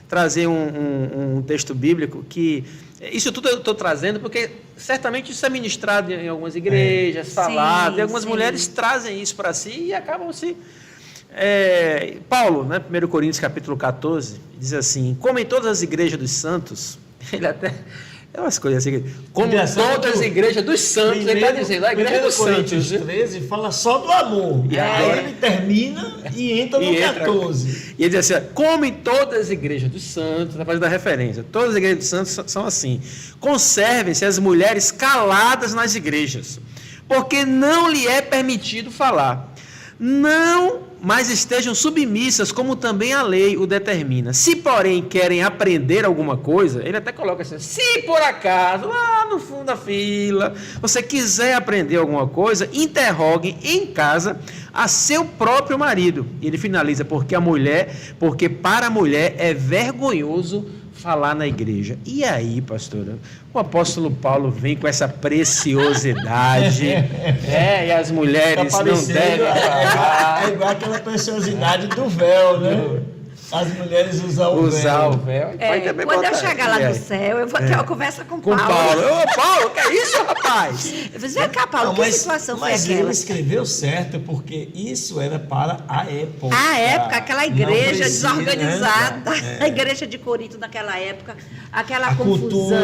Trazer um texto bíblico que... Isso tudo eu estou trazendo porque certamente isso é ministrado em algumas igrejas, falado, e algumas mulheres trazem isso para si e acabam se... Paulo, né, 1 Coríntios capítulo 14, diz assim, como em todas as igrejas dos santos, ele até... É umas coisas assim, como todas as igrejas dos santos, ele está dizendo, a igreja dos santos.
13 fala só do amor. E agora ele termina e entra no 14.
E ele diz assim, como em todas as igrejas dos santos, está fazendo a referência, todas as igrejas dos santos são assim, conservem-se as mulheres caladas nas igrejas, porque não lhe é permitido falar. Não, mas estejam submissas, como também a lei o determina. Se, porém, querem aprender alguma coisa, ele até coloca assim, se por acaso, lá no fundo da fila, você quiser aprender alguma coisa, interroguem em casa a seu próprio marido. E ele finaliza, porque para a mulher é vergonhoso falar na igreja. E aí, pastora, o apóstolo Paulo vem com essa preciosidade, e as mulheres não devem falar.
É igual aquela preciosidade do véu, né? As mulheres usam o véu.
Quando eu chegar lá no céu, eu vou ter uma conversa com Paulo.
Ô, Paulo, que é isso, rapaz?
Eu vou dizer, cá, Paulo, que situação foi aquela?
Mas ele escreveu certo, porque isso era para a época.
A época, aquela igreja desorganizada, a igreja de Corinto naquela época, aquela confusão.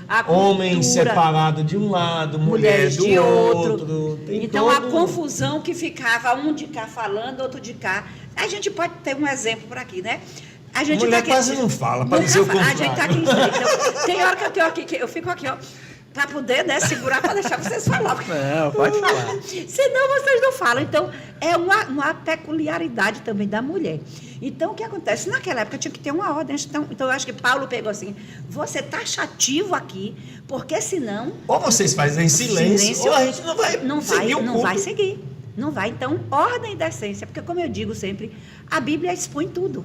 A cultura, homem separado de um lado, mulher do outro.
Então, a confusão que ficava, um de cá falando, outro de cá. A gente pode ter um exemplo por aqui, né? A gente
mulher quase não fala, para dizer o contrário.
A gente está aqui em frente. Então, tem hora que eu tenho aqui, que eu fico aqui, ó, para poder, né, segurar, para deixar vocês falar.
Não, pode falar.
Senão vocês não falam. Então, é uma peculiaridade também da mulher. Então, o que acontece? Naquela época tinha que ter uma ordem. Então eu acho que Paulo pegou assim, você está taxativo aqui, porque senão...
Ou vocês fazem silêncio, ou a gente não vai seguir o culto.
Não vai seguir. Não vai, então, ordem e decência, porque como eu digo sempre, a Bíblia expõe tudo.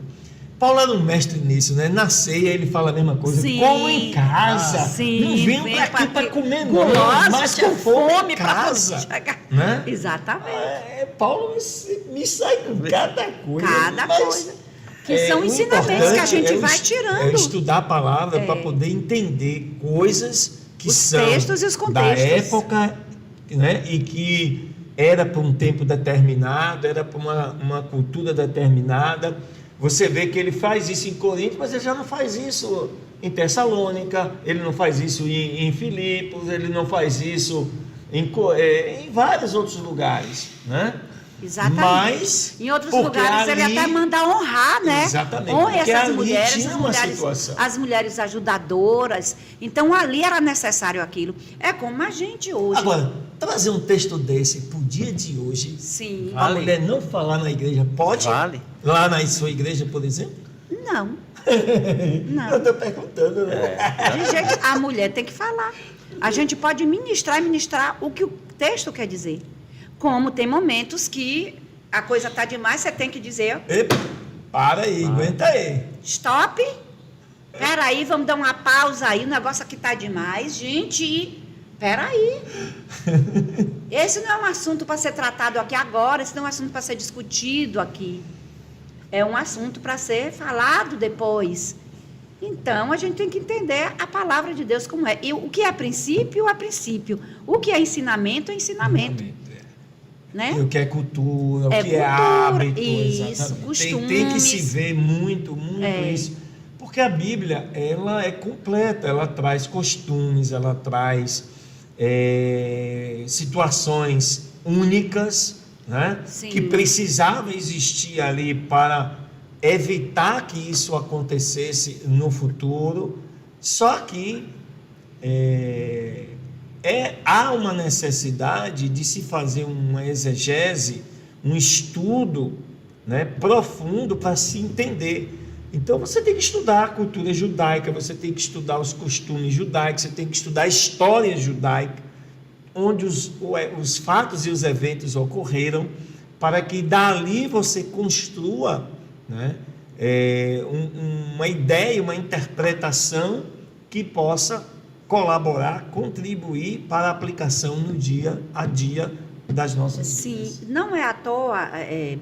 Paulo era um mestre nisso, né? Na ceia ele fala a mesma coisa, como em casa. Não venham aqui para comer não, mas com fome para chegar. Né?
Exatamente.
Paulo me sai com cada coisa.
Coisa. Que são ensinamentos que a gente vai tirando.
É estudar a palavra para poder entender coisas que são
textos e os contextos
da época, né? E que era para um tempo determinado, era para uma cultura determinada. Você vê que ele faz isso em Corinto, mas ele já não faz isso em Tessalônica, ele não faz isso em Filipos, ele não faz isso em vários outros lugares, né?
Exatamente.
Mas,
em outros lugares ele até manda honrar, né?
Exatamente.
Honra essas mulheres,
as
mulheres ajudadoras. Então ali era necessário aquilo. É como a gente hoje.
Agora, trazer um texto desse para o dia de hoje,
sim,
a mulher não falar na igreja, pode?
Vale.
Lá na sua igreja, por exemplo?
Não. Não.
Eu estou perguntando, né?
De jeito, a mulher tem que falar. A gente pode ministrar o que o texto quer dizer. Como tem momentos que a coisa está demais, você tem que dizer...
Epa, para aí, aguenta aí.
Stop. Peraí, vamos dar uma pausa aí, o negócio aqui está demais. Gente, peraí. Esse não é um assunto para ser tratado aqui agora, esse não é um assunto para ser discutido aqui. É um assunto para ser falado depois. Então, a gente tem que entender a palavra de Deus como é. E o que é princípio, é princípio. O que é ensinamento, é ensinamento. Né?
E o que é cultura, o que
cultura,
é hábito.
Isso, costumes.
Tem que se ver muito isso. Porque a Bíblia, ela é completa, ela traz costumes, ela traz situações únicas, né? Que precisavam existir ali para evitar que isso acontecesse no futuro. Só que há uma necessidade de se fazer uma exegese, um estudo, né, profundo para se entender. Então você tem que estudar a cultura judaica, você tem que estudar os costumes judaicos, você tem que estudar a história judaica, onde os fatos e os eventos ocorreram, para que dali você construa, né, uma ideia, uma interpretação que possa colaborar, contribuir para a aplicação no dia a dia das nossas vidas.
Sim, não é à toa,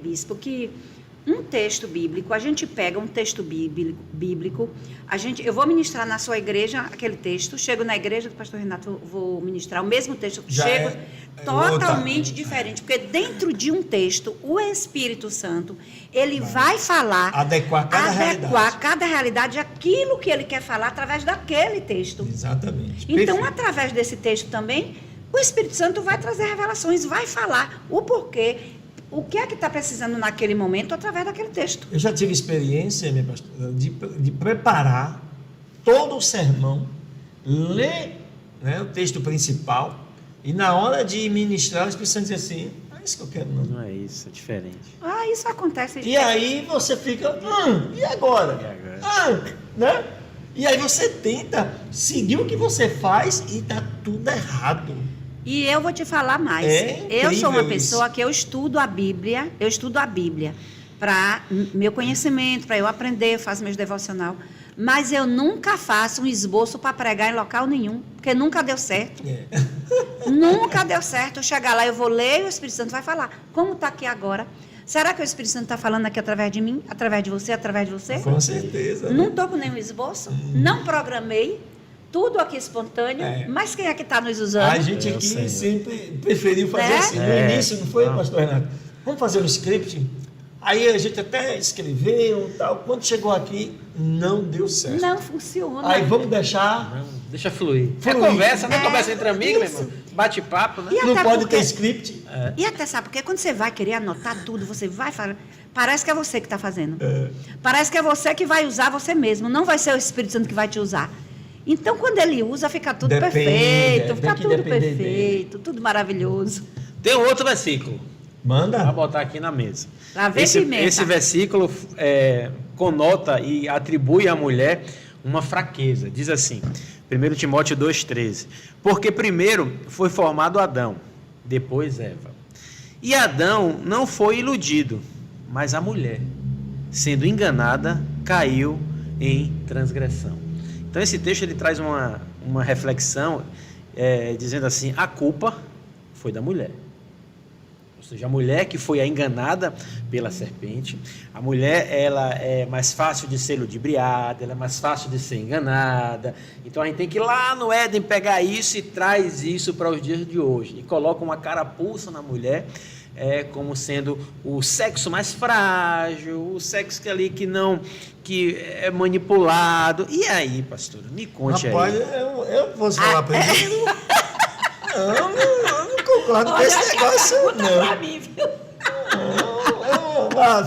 bispo, que um texto bíblico, a gente pega um texto bíblico, eu vou ministrar na sua igreja aquele texto, chego na igreja do pastor Renato, vou ministrar o mesmo texto, chego totalmente diferente, porque dentro de um texto, o Espírito Santo, ele vai falar,
adequar
cada realidade aquilo que ele quer falar através daquele texto.
Exatamente.
Então,
Perfeito.
através desse texto também, o Espírito Santo vai trazer revelações, vai falar o porquê, o que é que está precisando naquele momento através daquele texto.
Eu já tive experiência, minha pastora, de preparar todo o sermão, ler, né, o texto principal, e na hora de ministrar, o Espírito Santo diz assim: é isso que eu quero, não.
Não é isso, é diferente.
Isso acontece.
E aí você fica, e agora? Né? E aí você tenta seguir o que você faz e está tudo errado.
E eu vou te falar mais. Eu sou uma pessoa que eu estudo a Bíblia para meu conhecimento, para eu aprender, eu faço meus devocional. Mas eu nunca faço um esboço para pregar em local nenhum, porque nunca deu certo. Nunca deu certo. Eu chegar lá, eu vou ler e o Espírito Santo vai falar. Como está aqui agora? Será que o Espírito Santo está falando aqui através de mim, através de você, através de você?
Com certeza.
Não estou com nenhum esboço, não programei. Tudo aqui espontâneo, mas quem é que está nos usando?
A gente aqui sempre preferiu fazer assim. No início, não foi, pastor Renato? Vamos fazer um script? Aí a gente até escreveu e tal. Quando chegou aqui, não deu certo.
Não funciona.
Aí vamos deixar...
Não, deixa fluir. É conversa, né? Conversa entre amigos, meu irmão. Bate-papo, né?
Não pode ter script.
E até sabe, porque quando você vai querer anotar tudo, você vai falar... Parece que é você que está fazendo. Parece que é você que vai usar você mesmo. Não vai ser o Espírito Santo que vai te usar. Então, quando ele usa, fica tudo perfeito, fica tudo perfeito, tudo maravilhoso.
Tem um outro versículo.
Manda.
Vou botar aqui na mesa.
Lá vem pimenta.
Esse versículo conota e atribui à mulher uma fraqueza. Diz assim, 1 Timóteo 2,13. Porque primeiro foi formado Adão, depois Eva. E Adão não foi iludido, mas a mulher, sendo enganada, caiu em transgressão. Então, esse texto ele traz uma reflexão dizendo assim, a culpa foi da mulher. Ou seja, a mulher que foi a enganada pela serpente, a mulher ela é mais fácil de ser ludibriada, ela é mais fácil de ser enganada. Então, a gente tem que ir lá no Éden pegar isso e traz isso para os dias de hoje. E coloca uma carapuça na mulher, como sendo o sexo mais frágil, o sexo que é manipulado. E aí, pastora, me conte.
Rapaz,
aí.
Eu posso falar primeiro? Eu não concordo com esse negócio, não.
Pra mim, viu?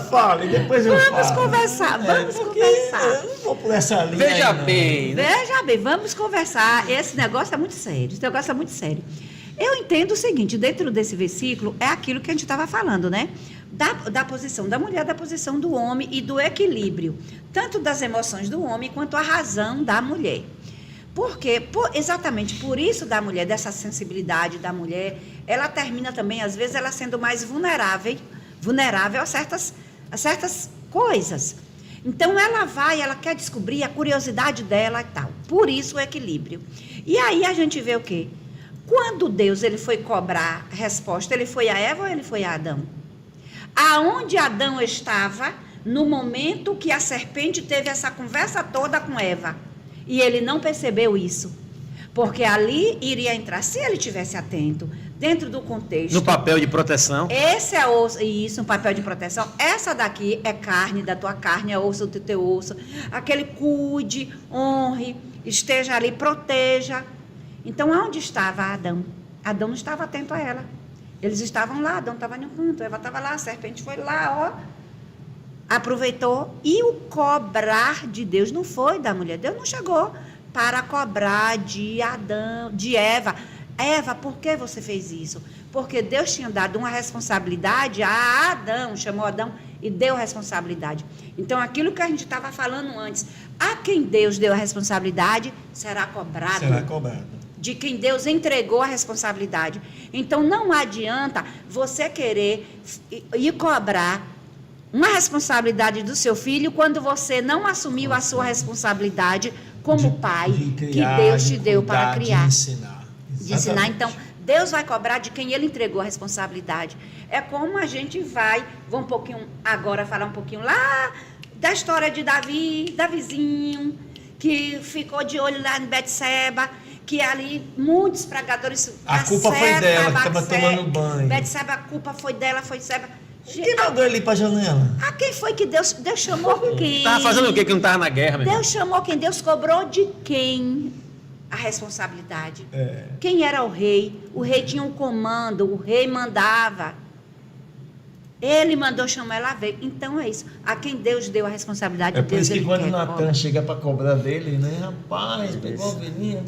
Fale, depois eu falo.
Vamos conversar.
Eu não vou por essa linha.
Veja bem,
vamos conversar. Esse negócio é muito sério. Eu entendo o seguinte, dentro desse versículo, é aquilo que a gente estava falando, né? da posição da mulher, da posição do homem e do equilíbrio, tanto das emoções do homem quanto a razão da mulher. Porque, exatamente por isso da mulher, dessa sensibilidade da mulher, ela termina também, às vezes, ela sendo mais vulnerável a certas coisas. Então, ela quer descobrir a curiosidade dela e tal. Por isso o equilíbrio. E aí a gente vê o quê? Quando Deus ele foi cobrar a resposta, ele foi a Eva ou ele foi a Adão? Aonde Adão estava no momento que a serpente teve essa conversa toda com Eva? E ele não percebeu isso. Porque ali iria entrar, se ele tivesse atento, dentro do contexto.
No papel de proteção.
Esse é osso, isso, um papel de proteção. Essa daqui é carne da tua carne, é osso do teu osso. Aquele cuide, honre, esteja ali, proteja. Então, onde estava Adão? Adão não estava atento a ela. Eles estavam lá, Adão estava em um canto, Eva estava lá, a serpente foi lá, aproveitou. E o cobrar de Deus não foi da mulher. Deus não chegou para cobrar de Adão, de Eva. Eva, por que você fez isso? Porque Deus tinha dado uma responsabilidade a Adão, chamou Adão e deu responsabilidade. Então, aquilo que a gente estava falando antes, a quem Deus deu a responsabilidade, será cobrado.
Será cobrado.
De quem Deus entregou a responsabilidade. Então, não adianta você querer ir cobrar uma responsabilidade do seu filho quando você não assumiu a sua responsabilidade como pai que Deus te deu para criar.
De ensinar.
De ensinar. Então, Deus vai cobrar de quem ele entregou a responsabilidade. É como a gente vou um pouquinho agora falar um pouquinho lá da história de Davizinho, que ficou de olho lá em Betseba, que ali muitos pregadores...
A culpa foi dela, que estava tomando banho.
Betseba, a culpa foi dela, foi Seba.
Quem mandou ele para a janela?
Quem foi que Deus chamou quem?
Estava fazendo o quê que não estava na guerra, meu
Deus chamou quem? Deus cobrou de quem a responsabilidade? Quem era o rei? O rei tinha um comando, o rei mandava. Ele mandou chamar, ela veio. Então é isso. A quem Deus deu a responsabilidade,
por
Deus
isso que quando Natan chega para cobrar dele, né? Rapaz, pegou a ovelhinha,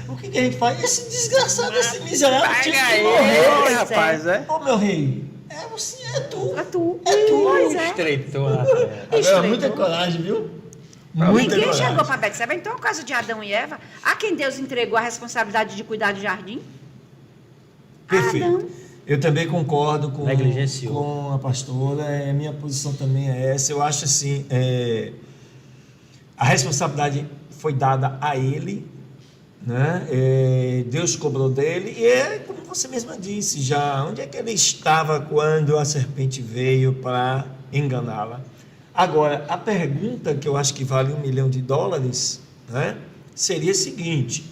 o que a gente faz? Esse desgraçado, esse miserável, tinha que morrer,
rapaz,
Ô, meu rei, você é tu.
É tu.
Pois
é.
Estreitou.
Agora, muita coragem, viu?
Ninguém chegou para Betseba. Então, o caso de Adão e Eva, a quem Deus entregou a responsabilidade de cuidar do jardim?
Perfeito.
Adão.
Eu também concordo com a pastora, minha posição também é essa. Eu acho assim, a responsabilidade foi dada a ele, né? Deus cobrou dele, e como você mesma disse já, onde é que ele estava quando a serpente veio para enganá-la? Agora, a pergunta que eu acho que vale $1 milhão, né, seria a seguinte: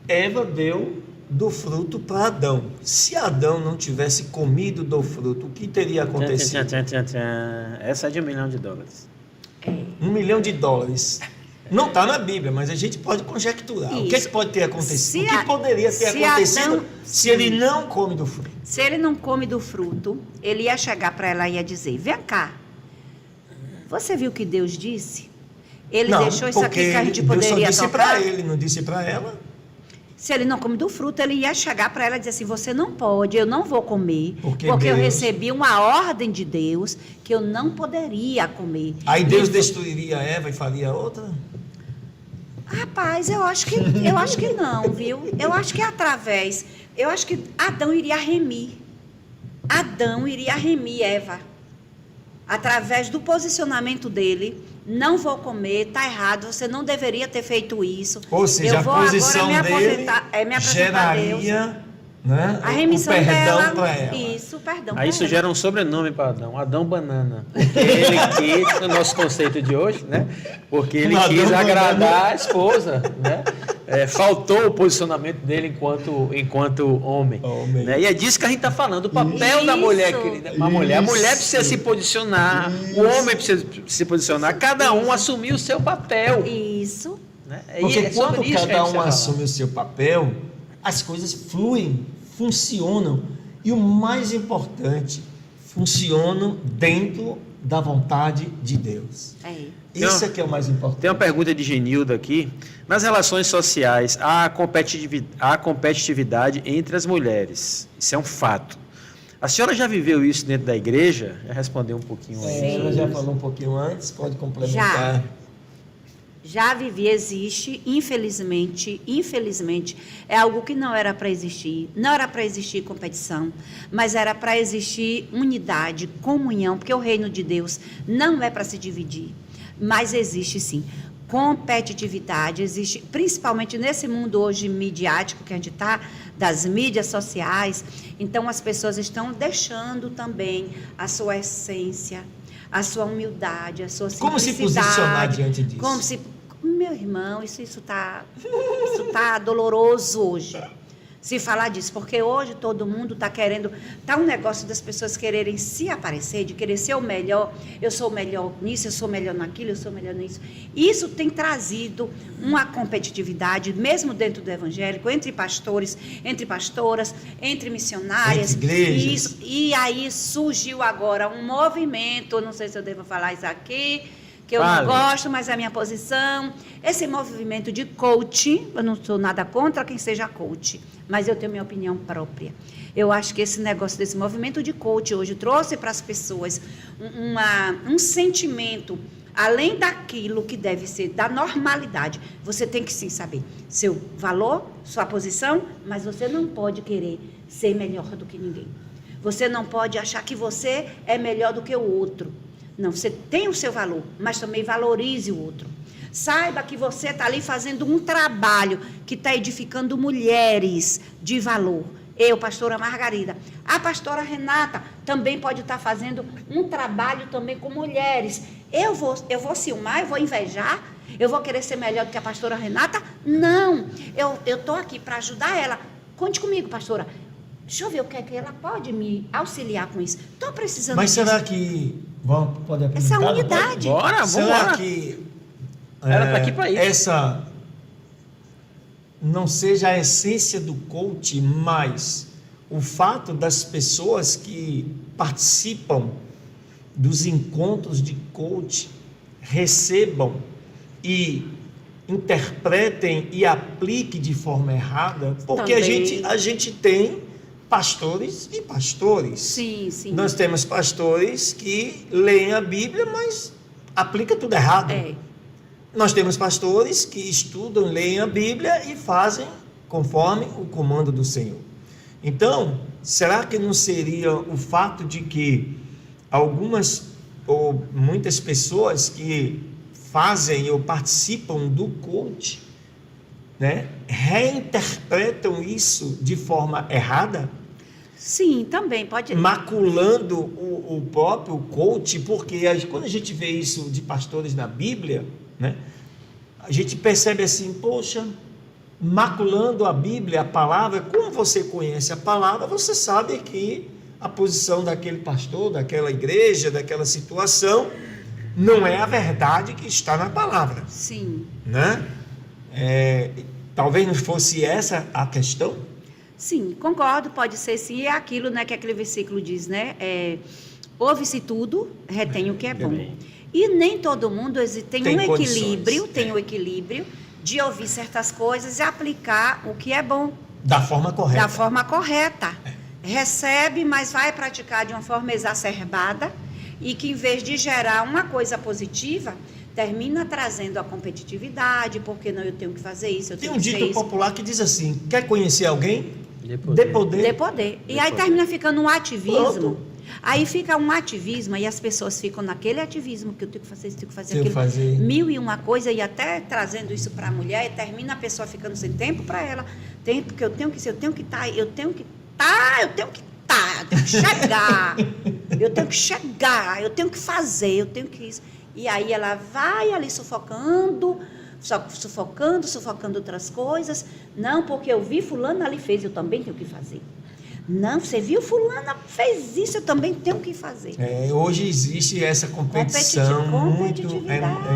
Eva deu do fruto para Adão. Se Adão não tivesse comido do fruto, o que teria acontecido?
Essa é de $1 milhão.
$1 milhão. Não está na Bíblia, mas a gente pode conjecturar.
Isso.
O que pode ter acontecido? O que poderia ter acontecido se ele não come do fruto?
Se ele não come do fruto, ele ia chegar para ela e ia dizer: vem cá, você viu o que Deus disse? Ele deixou isso aqui que a gente poderia
Deus só disse
tocar?
para ele, não disse para ela.
Se ele não come do fruto, ele ia chegar para ela e dizer assim: você não pode, eu não vou comer, porque
Deus...
eu recebi uma ordem de Deus que eu não poderia comer.
Aí Deus destruiria Eva e faria outra?
Rapaz, eu acho que não, viu? Eu acho que Adão iria remir. Adão iria remir Eva. Através do posicionamento dele: não vou comer, tá errado, você não deveria ter feito isso.
Ou seja, a posição dele geraria, né,
a remissão
o perdão
dela,
para ela.
Isso, perdão.
Aí isso gera um sobrenome para Adão, Adão Banana. Porque ele quis, no nosso conceito de hoje, né? Porque ele quis agradar a esposa, né? Faltou o posicionamento dele enquanto homem. Né? E é disso que a gente está falando, o papel da mulher, querida. A mulher precisa se posicionar, o homem precisa se posicionar, cada um assumir o seu papel.
Isso.
Né? Porque quando cada um assume o seu papel, as coisas fluem, funcionam. E o mais importante, funcionam dentro da vontade de Deus. Isso é que é o mais importante.
Tem uma pergunta de Genilda aqui. Nas relações sociais, há competitividade entre as mulheres. Isso é um fato. A senhora já viveu isso dentro da igreja? Já respondeu um pouquinho aí.
A senhora já falou um pouquinho antes, pode complementar.
Já vivi, existe, infelizmente, é algo que não era para existir. Não era para existir competição, mas era para existir unidade, comunhão, porque o reino de Deus não é para se dividir, mas existe sim. Competitividade existe, principalmente nesse mundo hoje midiático que a gente está, das mídias sociais. Então, as pessoas estão deixando também a sua essência, a sua humildade, a sua simplicidade.
Como se posicionar diante disso?
Meu irmão, isso tá doloroso hoje. Se falar disso, porque hoje todo mundo está querendo, tá um negócio das pessoas quererem se aparecer, de querer ser o melhor, eu sou o melhor nisso, eu sou o melhor naquilo, eu sou o melhor nisso. Isso tem trazido uma competitividade, mesmo dentro do evangélico, entre pastores, entre pastoras, entre missionárias.
Entre igrejas.
E aí surgiu agora um movimento, não sei se eu devo falar isso aqui, que eu não gosto, mas é a minha posição. Esse movimento de coaching, eu não sou nada contra quem seja coach, mas eu tenho minha opinião própria. Eu acho que esse negócio desse movimento de coaching hoje trouxe para as pessoas um sentimento, além daquilo que deve ser da normalidade. Você tem que sim saber seu valor, sua posição, mas você não pode querer ser melhor do que ninguém. Você não pode achar que você é melhor do que o outro. Não, você tem o seu valor, mas também valorize o outro. Saiba que você está ali fazendo um trabalho que está edificando mulheres de valor. Eu, pastora Margarida. A pastora Renata também pode estar fazendo um trabalho também com mulheres. Eu vou ciumar, eu vou invejar, eu vou querer ser melhor do que a pastora Renata? Não, eu estou aqui para ajudar ela. Conte comigo, pastora. Deixa eu ver o que é que ela pode me auxiliar com isso. Estou precisando
Mas
disso.
será que... Pode
Essa unidade.
Bora,
será que
ela está aqui para isso.
Essa não seja a essência do coach, mas o fato das pessoas que participam dos encontros de coach recebam e interpretem e apliquem de forma errada? Porque a gente tem pastores e pastores.
Sim, sim.
Nós temos pastores que leem a Bíblia, mas aplicam tudo errado. Nós temos pastores que estudam, leem a Bíblia e fazem conforme o comando do Senhor. Então, será que não seria o fato de que algumas ou muitas pessoas que fazem ou participam do coach, né, reinterpretam isso de forma errada?
Sim, também pode.
Maculando o próprio coach, porque quando a gente vê isso de pastores na Bíblia, né, a gente percebe assim, poxa, maculando a Bíblia, a palavra. Como você conhece a palavra, você sabe que a posição daquele pastor, daquela igreja, daquela situação, não é a verdade que está na palavra.
Sim.
Né? Talvez não fosse essa a questão.
Sim, concordo, pode ser sim, é aquilo, né, que aquele versículo diz, né, ouve-se tudo, retém o que é bom. E nem todo mundo tem um equilíbrio, o equilíbrio de ouvir certas coisas e aplicar o que é bom.
Da forma correta.
Da forma correta. Recebe, mas vai praticar de uma forma exacerbada e que, em vez de gerar uma coisa positiva, termina trazendo a competitividade, porque não, eu tenho que fazer isso, eu tenho que fazer isso.
Tem um dito popular que diz assim, quer conhecer alguém?
Dê poder.
Dê poder. E aí termina ficando um ativismo. Pronto. Aí fica um ativismo e as pessoas ficam naquele ativismo que eu tenho que fazer isso, tenho que fazer aquilo. Mil e uma coisa, e até trazendo isso para a mulher, e termina a pessoa ficando sem tempo para ela. Tempo que eu tenho que ser, eu tenho que estar, eu tenho que chegar, eu tenho que chegar, eu tenho que fazer, eu tenho que isso. E aí ela vai ali sufocando outras coisas. Não, porque eu vi fulana ali fez, eu também tenho que fazer. Não, você viu fulana fez isso, eu também tenho que fazer.
Hoje existe essa competição muito,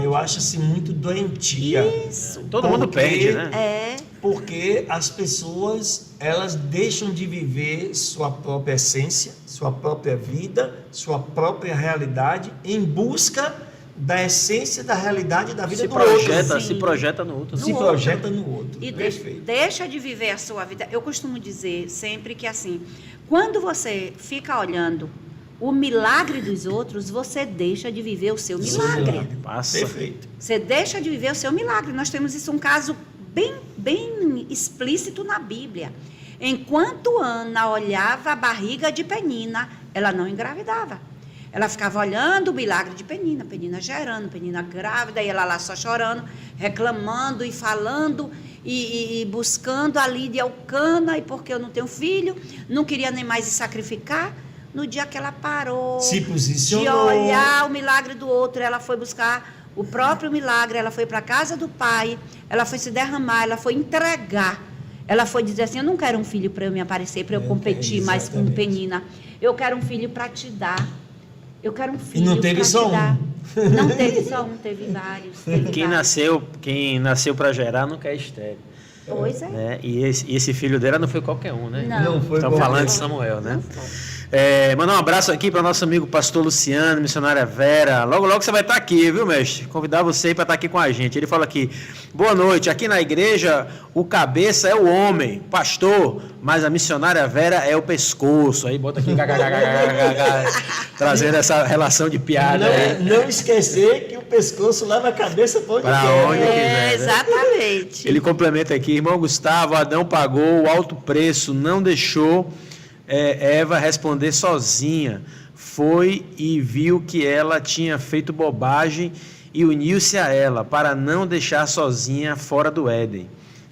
eu acho assim, muito doentia.
Isso.
Todo mundo perde, né?
Porque as pessoas, elas deixam de viver sua própria essência, sua própria vida, sua própria realidade, em busca da essência da realidade da vida
Se
do
projeta,
outro.
se projeta no outro.
Se projeta no outro.
E
Perfeito.
deixa de viver a sua vida. Eu costumo dizer sempre que assim, quando você fica olhando o milagre dos outros, você deixa de viver o seu milagre.
Passa.
Perfeito.
Você deixa de viver o seu milagre. Nós temos isso, um caso bem explícito na Bíblia. Enquanto Ana olhava a barriga de Penina, ela não engravidava. Ela ficava olhando o milagre de Penina, Penina gerando, Penina grávida, e ela lá só chorando, reclamando e falando e buscando a Lídia Elcana, e porque eu não tenho filho, não queria nem mais se sacrificar. No dia que ela parou
Se
de
posicionou.
olhar o milagre do outro, ela foi buscar o próprio milagre, ela foi para a casa do pai, ela foi se derramar, ela foi entregar. Ela foi dizer assim, eu não quero um filho para eu me aparecer, para eu competir mais com Penina. Eu quero um filho para te dar. Eu quero um filho.
E não teve só um.
Não teve só um, teve vários.
Quem nasceu para gerar nunca é estéril.
Pois é.
Né? E esse filho dela não foi qualquer um, né?
Não
foi
Estamos
qualquer
falando
um.
de Samuel, né? Mandar um abraço aqui para o nosso amigo pastor Luciano, missionária Vera. Logo você vai estar aqui, viu, mestre? Convidar você para estar aqui com a gente. Ele fala aqui, boa noite, aqui na igreja o cabeça é o homem, pastor, mas a missionária Vera é o pescoço. Aí bota aqui, trazendo essa relação de piada.
Não esquecer que o pescoço leva a cabeça para onde
Pra
quer.
onde quiser, né?
Exatamente.
Ele complementa aqui, irmão Gustavo, Adão pagou o alto preço, não deixou Eva responder sozinha. Foi e viu que ela tinha feito bobagem e uniu-se a ela, para não deixar sozinha fora do Éden.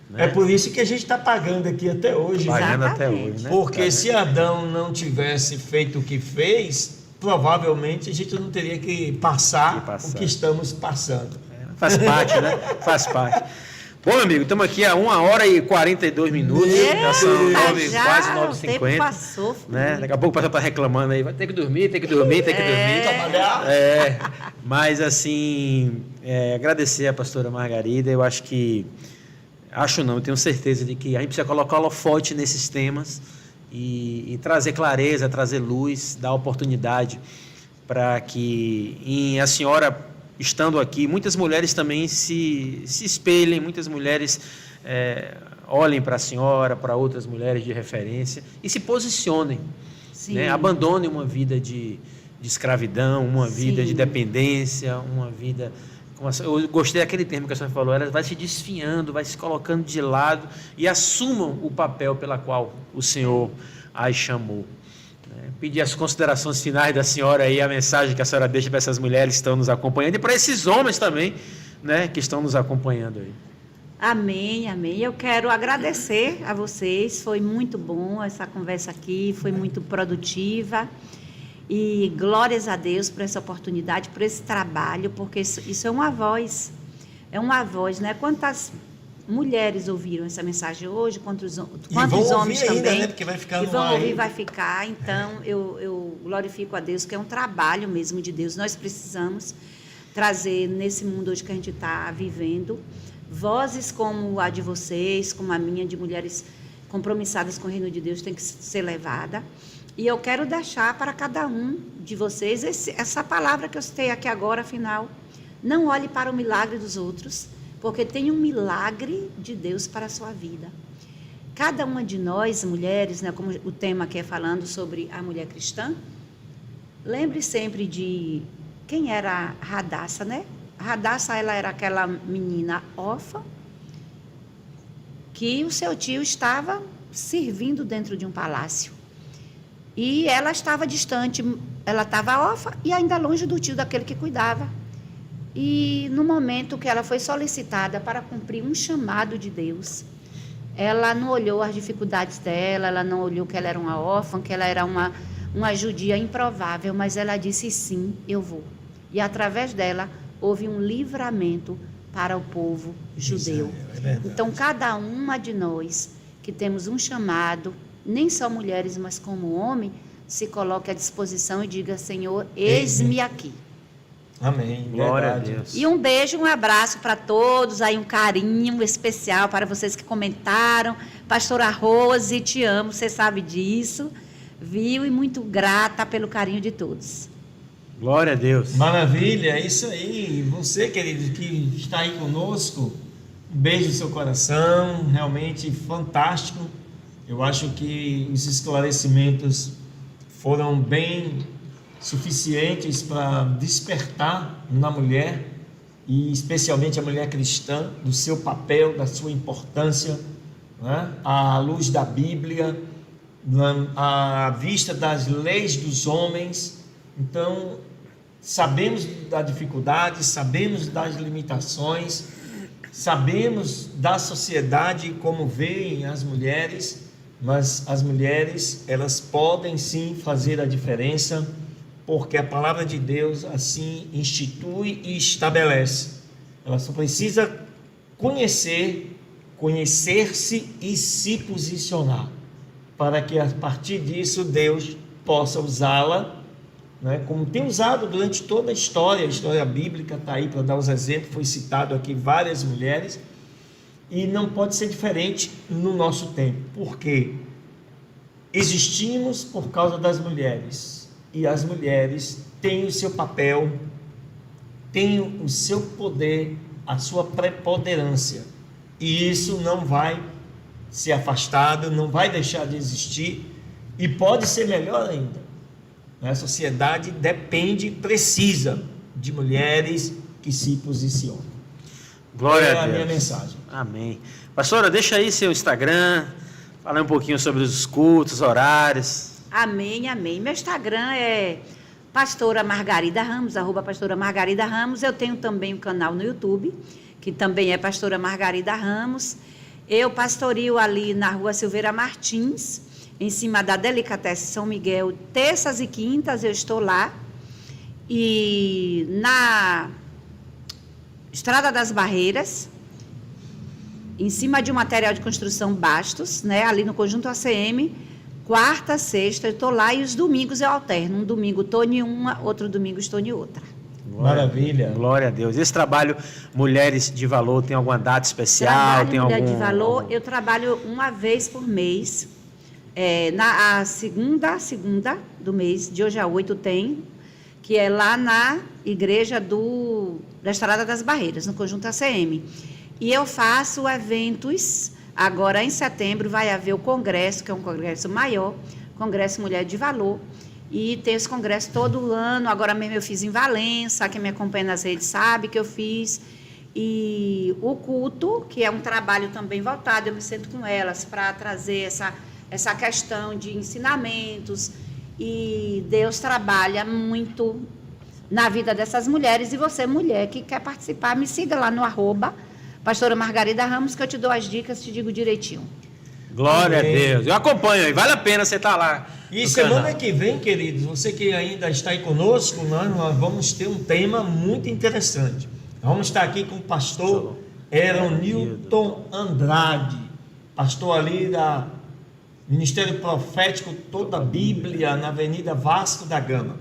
Né?
É por isso que a gente está pagando aqui até hoje.
Pagando até
Exatamente.
hoje, né?
Porque se Adão não tivesse feito o que fez, provavelmente a gente não teria que passar o que estamos passando.
Faz parte, né? Faz parte. Bom, meu amigo, estamos aqui a 1h42. Já são quase 9h50.
O tempo passou,
né? Daqui a pouco o pessoal está reclamando aí, vai ter que dormir.
Trabalhar.
Mas assim, agradecer a pastora Margarida. Eu acho que, eu tenho certeza de que a gente precisa colocar holofote nesses temas e trazer clareza, trazer luz, dar oportunidade para que a senhora, estando aqui, muitas mulheres também se espelhem, muitas mulheres olhem para a senhora, para outras mulheres de referência e se posicionem, né? Abandonem uma vida de escravidão, uma vida de dependência, uma vida... Eu gostei daquele termo que a senhora falou, ela vai se desfiando, vai se colocando de lado e assumam o papel pela qual o Senhor as chamou. Pedir as considerações finais da senhora aí, a mensagem que a senhora deixa para essas mulheres que estão nos acompanhando e para esses homens também, né, que estão nos acompanhando aí.
Amém, amém. Eu quero agradecer a vocês, foi muito bom essa conversa aqui, foi muito produtiva e glórias a Deus por essa oportunidade, por esse trabalho, porque isso é uma voz, né? Quantas mulheres ouviram essa mensagem hoje, quantos homens
ainda,
também,
né? Porque vai ficar
e
no
vão
ar
ouvir,
aí.
vai ficar. Então, eu glorifico a Deus, que é um trabalho mesmo de Deus. Nós precisamos trazer nesse mundo hoje que a gente está vivendo, vozes como a de vocês, como a minha, de mulheres compromissadas com o reino de Deus, tem que ser levada. E eu quero deixar para cada um de vocês essa palavra que eu citei aqui agora, afinal. Não olhe para o milagre dos outros, porque tem um milagre de Deus para a sua vida. Cada uma de nós, mulheres, né, como o tema aqui é falando sobre a mulher cristã, lembre sempre de quem era Radassa, né? Radassa, ela era aquela menina órfã que o seu tio estava servindo dentro de um palácio. E ela estava distante, ela estava órfã e ainda longe do tio, daquele que cuidava. E no momento que ela foi solicitada para cumprir um chamado de Deus, ela não olhou as dificuldades dela, ela não olhou que ela era uma órfã, que ela era uma judia improvável, mas ela disse sim, eu vou. E através dela houve um livramento para o povo judeu. Então, cada uma de nós que temos um chamado, nem só mulheres, mas como homem, se coloque à disposição e diga, Senhor, eis-me aqui.
Amém.
Glória a Deus.
E um beijo, um abraço para todos, aí um carinho especial para vocês que comentaram. Pastora Rose, te amo, você sabe disso, viu? E muito grata pelo carinho de todos.
Glória a Deus.
Maravilha, é isso aí. Você, querido, que está aí conosco, um beijo no seu coração, realmente fantástico. Eu acho que os esclarecimentos foram bem suficientes para despertar na mulher, e especialmente a mulher cristã, do seu papel, da sua importância, né? À luz da Bíblia, à vista das leis dos homens. Então, sabemos da dificuldade, sabemos das limitações, sabemos da sociedade como veem as mulheres, mas as mulheres, elas podem sim fazer a diferença, porque a palavra de Deus assim institui e estabelece. Ela só precisa conhecer-se e se posicionar, para que a partir disso Deus possa usá-la, né, como tem usado durante toda a história bíblica está aí para dar os exemplos, foi citado aqui várias mulheres, e não pode ser diferente no nosso tempo, porque existimos por causa das mulheres, e as mulheres têm o seu papel, têm o seu poder, a sua preponderância, e isso não vai ser afastado, não vai deixar de existir, e pode ser melhor ainda. A sociedade precisa de mulheres que se posicionam.
Glória a Deus.
É a minha mensagem.
Amém. Pastora, deixa aí seu Instagram, fala um pouquinho sobre os cultos, horários.
Amém, amém. Meu Instagram é Pastora Margarida Ramos, @Pastora Margarida Ramos. Eu tenho também um canal no YouTube, que também é Pastora Margarida Ramos. Eu pastorio ali na Rua Silveira Martins, em cima da Delicatessen São Miguel, terças e quintas eu estou lá. E na Estrada das Barreiras, em cima de um material de construção Bastos, né, ali no Conjunto ACM, quarta, sexta, eu estou lá, e os domingos eu alterno. Um domingo estou em uma, outro domingo estou em outra.
Maravilha.
Glória a Deus. Esse trabalho Mulheres de Valor tem alguma data especial? Tem
Mulher
algum...
de Valor, eu trabalho uma vez por mês. Na segunda do mês, de hoje a 8 tem, que é lá na igreja da Estrada das Barreiras, no Conjunto ACM. E eu faço eventos. Agora, em setembro, vai haver o congresso, que é um congresso maior, Congresso Mulher de Valor, e tem esse congresso todo ano. Agora mesmo eu fiz em Valença, quem me acompanha nas redes sabe que eu fiz. E o culto, que é um trabalho também voltado, eu me sento com elas para trazer essa questão de ensinamentos, e Deus trabalha muito na vida dessas mulheres. E você, mulher, que quer participar, me siga lá no @Pastora Margarida Ramos, que eu te dou as dicas, te digo direitinho.
Glória
Amém.
a Deus. Eu acompanho aí, vale a pena você estar lá.
E semana que vem, queridos, você que ainda está aí conosco, nós vamos ter um tema muito interessante. Vamos estar aqui com o pastor Eronilton Andrade, pastor ali da Ministério Profético Toda a Bíblia, na Avenida Vasco da Gama.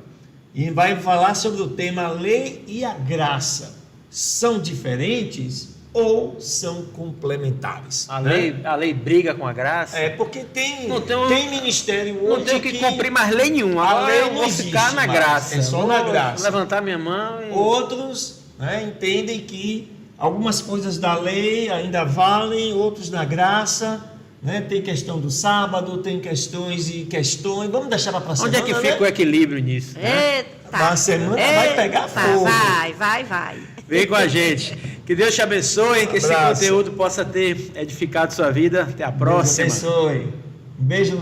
E vai falar sobre o tema Lei e a Graça. São diferentes ou são complementares?
A lei briga com a graça.
Porque tem ministério hoje.
Não tenho que cumprir mais lei nenhuma.
A lei
eu
não
vou
existe
ficar na
mais.
graça.
É só na graça.
Vou levantar minha mão e...
Outros, entendem que algumas coisas da lei ainda valem, outros na graça. Tem questão do sábado, tem questões. Vamos deixar para a semana.
Onde é que fica o equilíbrio nisso?
Eita!
A semana vai pegar fogo.
Vai.
Vem com a gente. Que Deus te abençoe, que esse conteúdo possa ter edificado sua vida. Até a próxima.
Deus abençoe. Um beijo.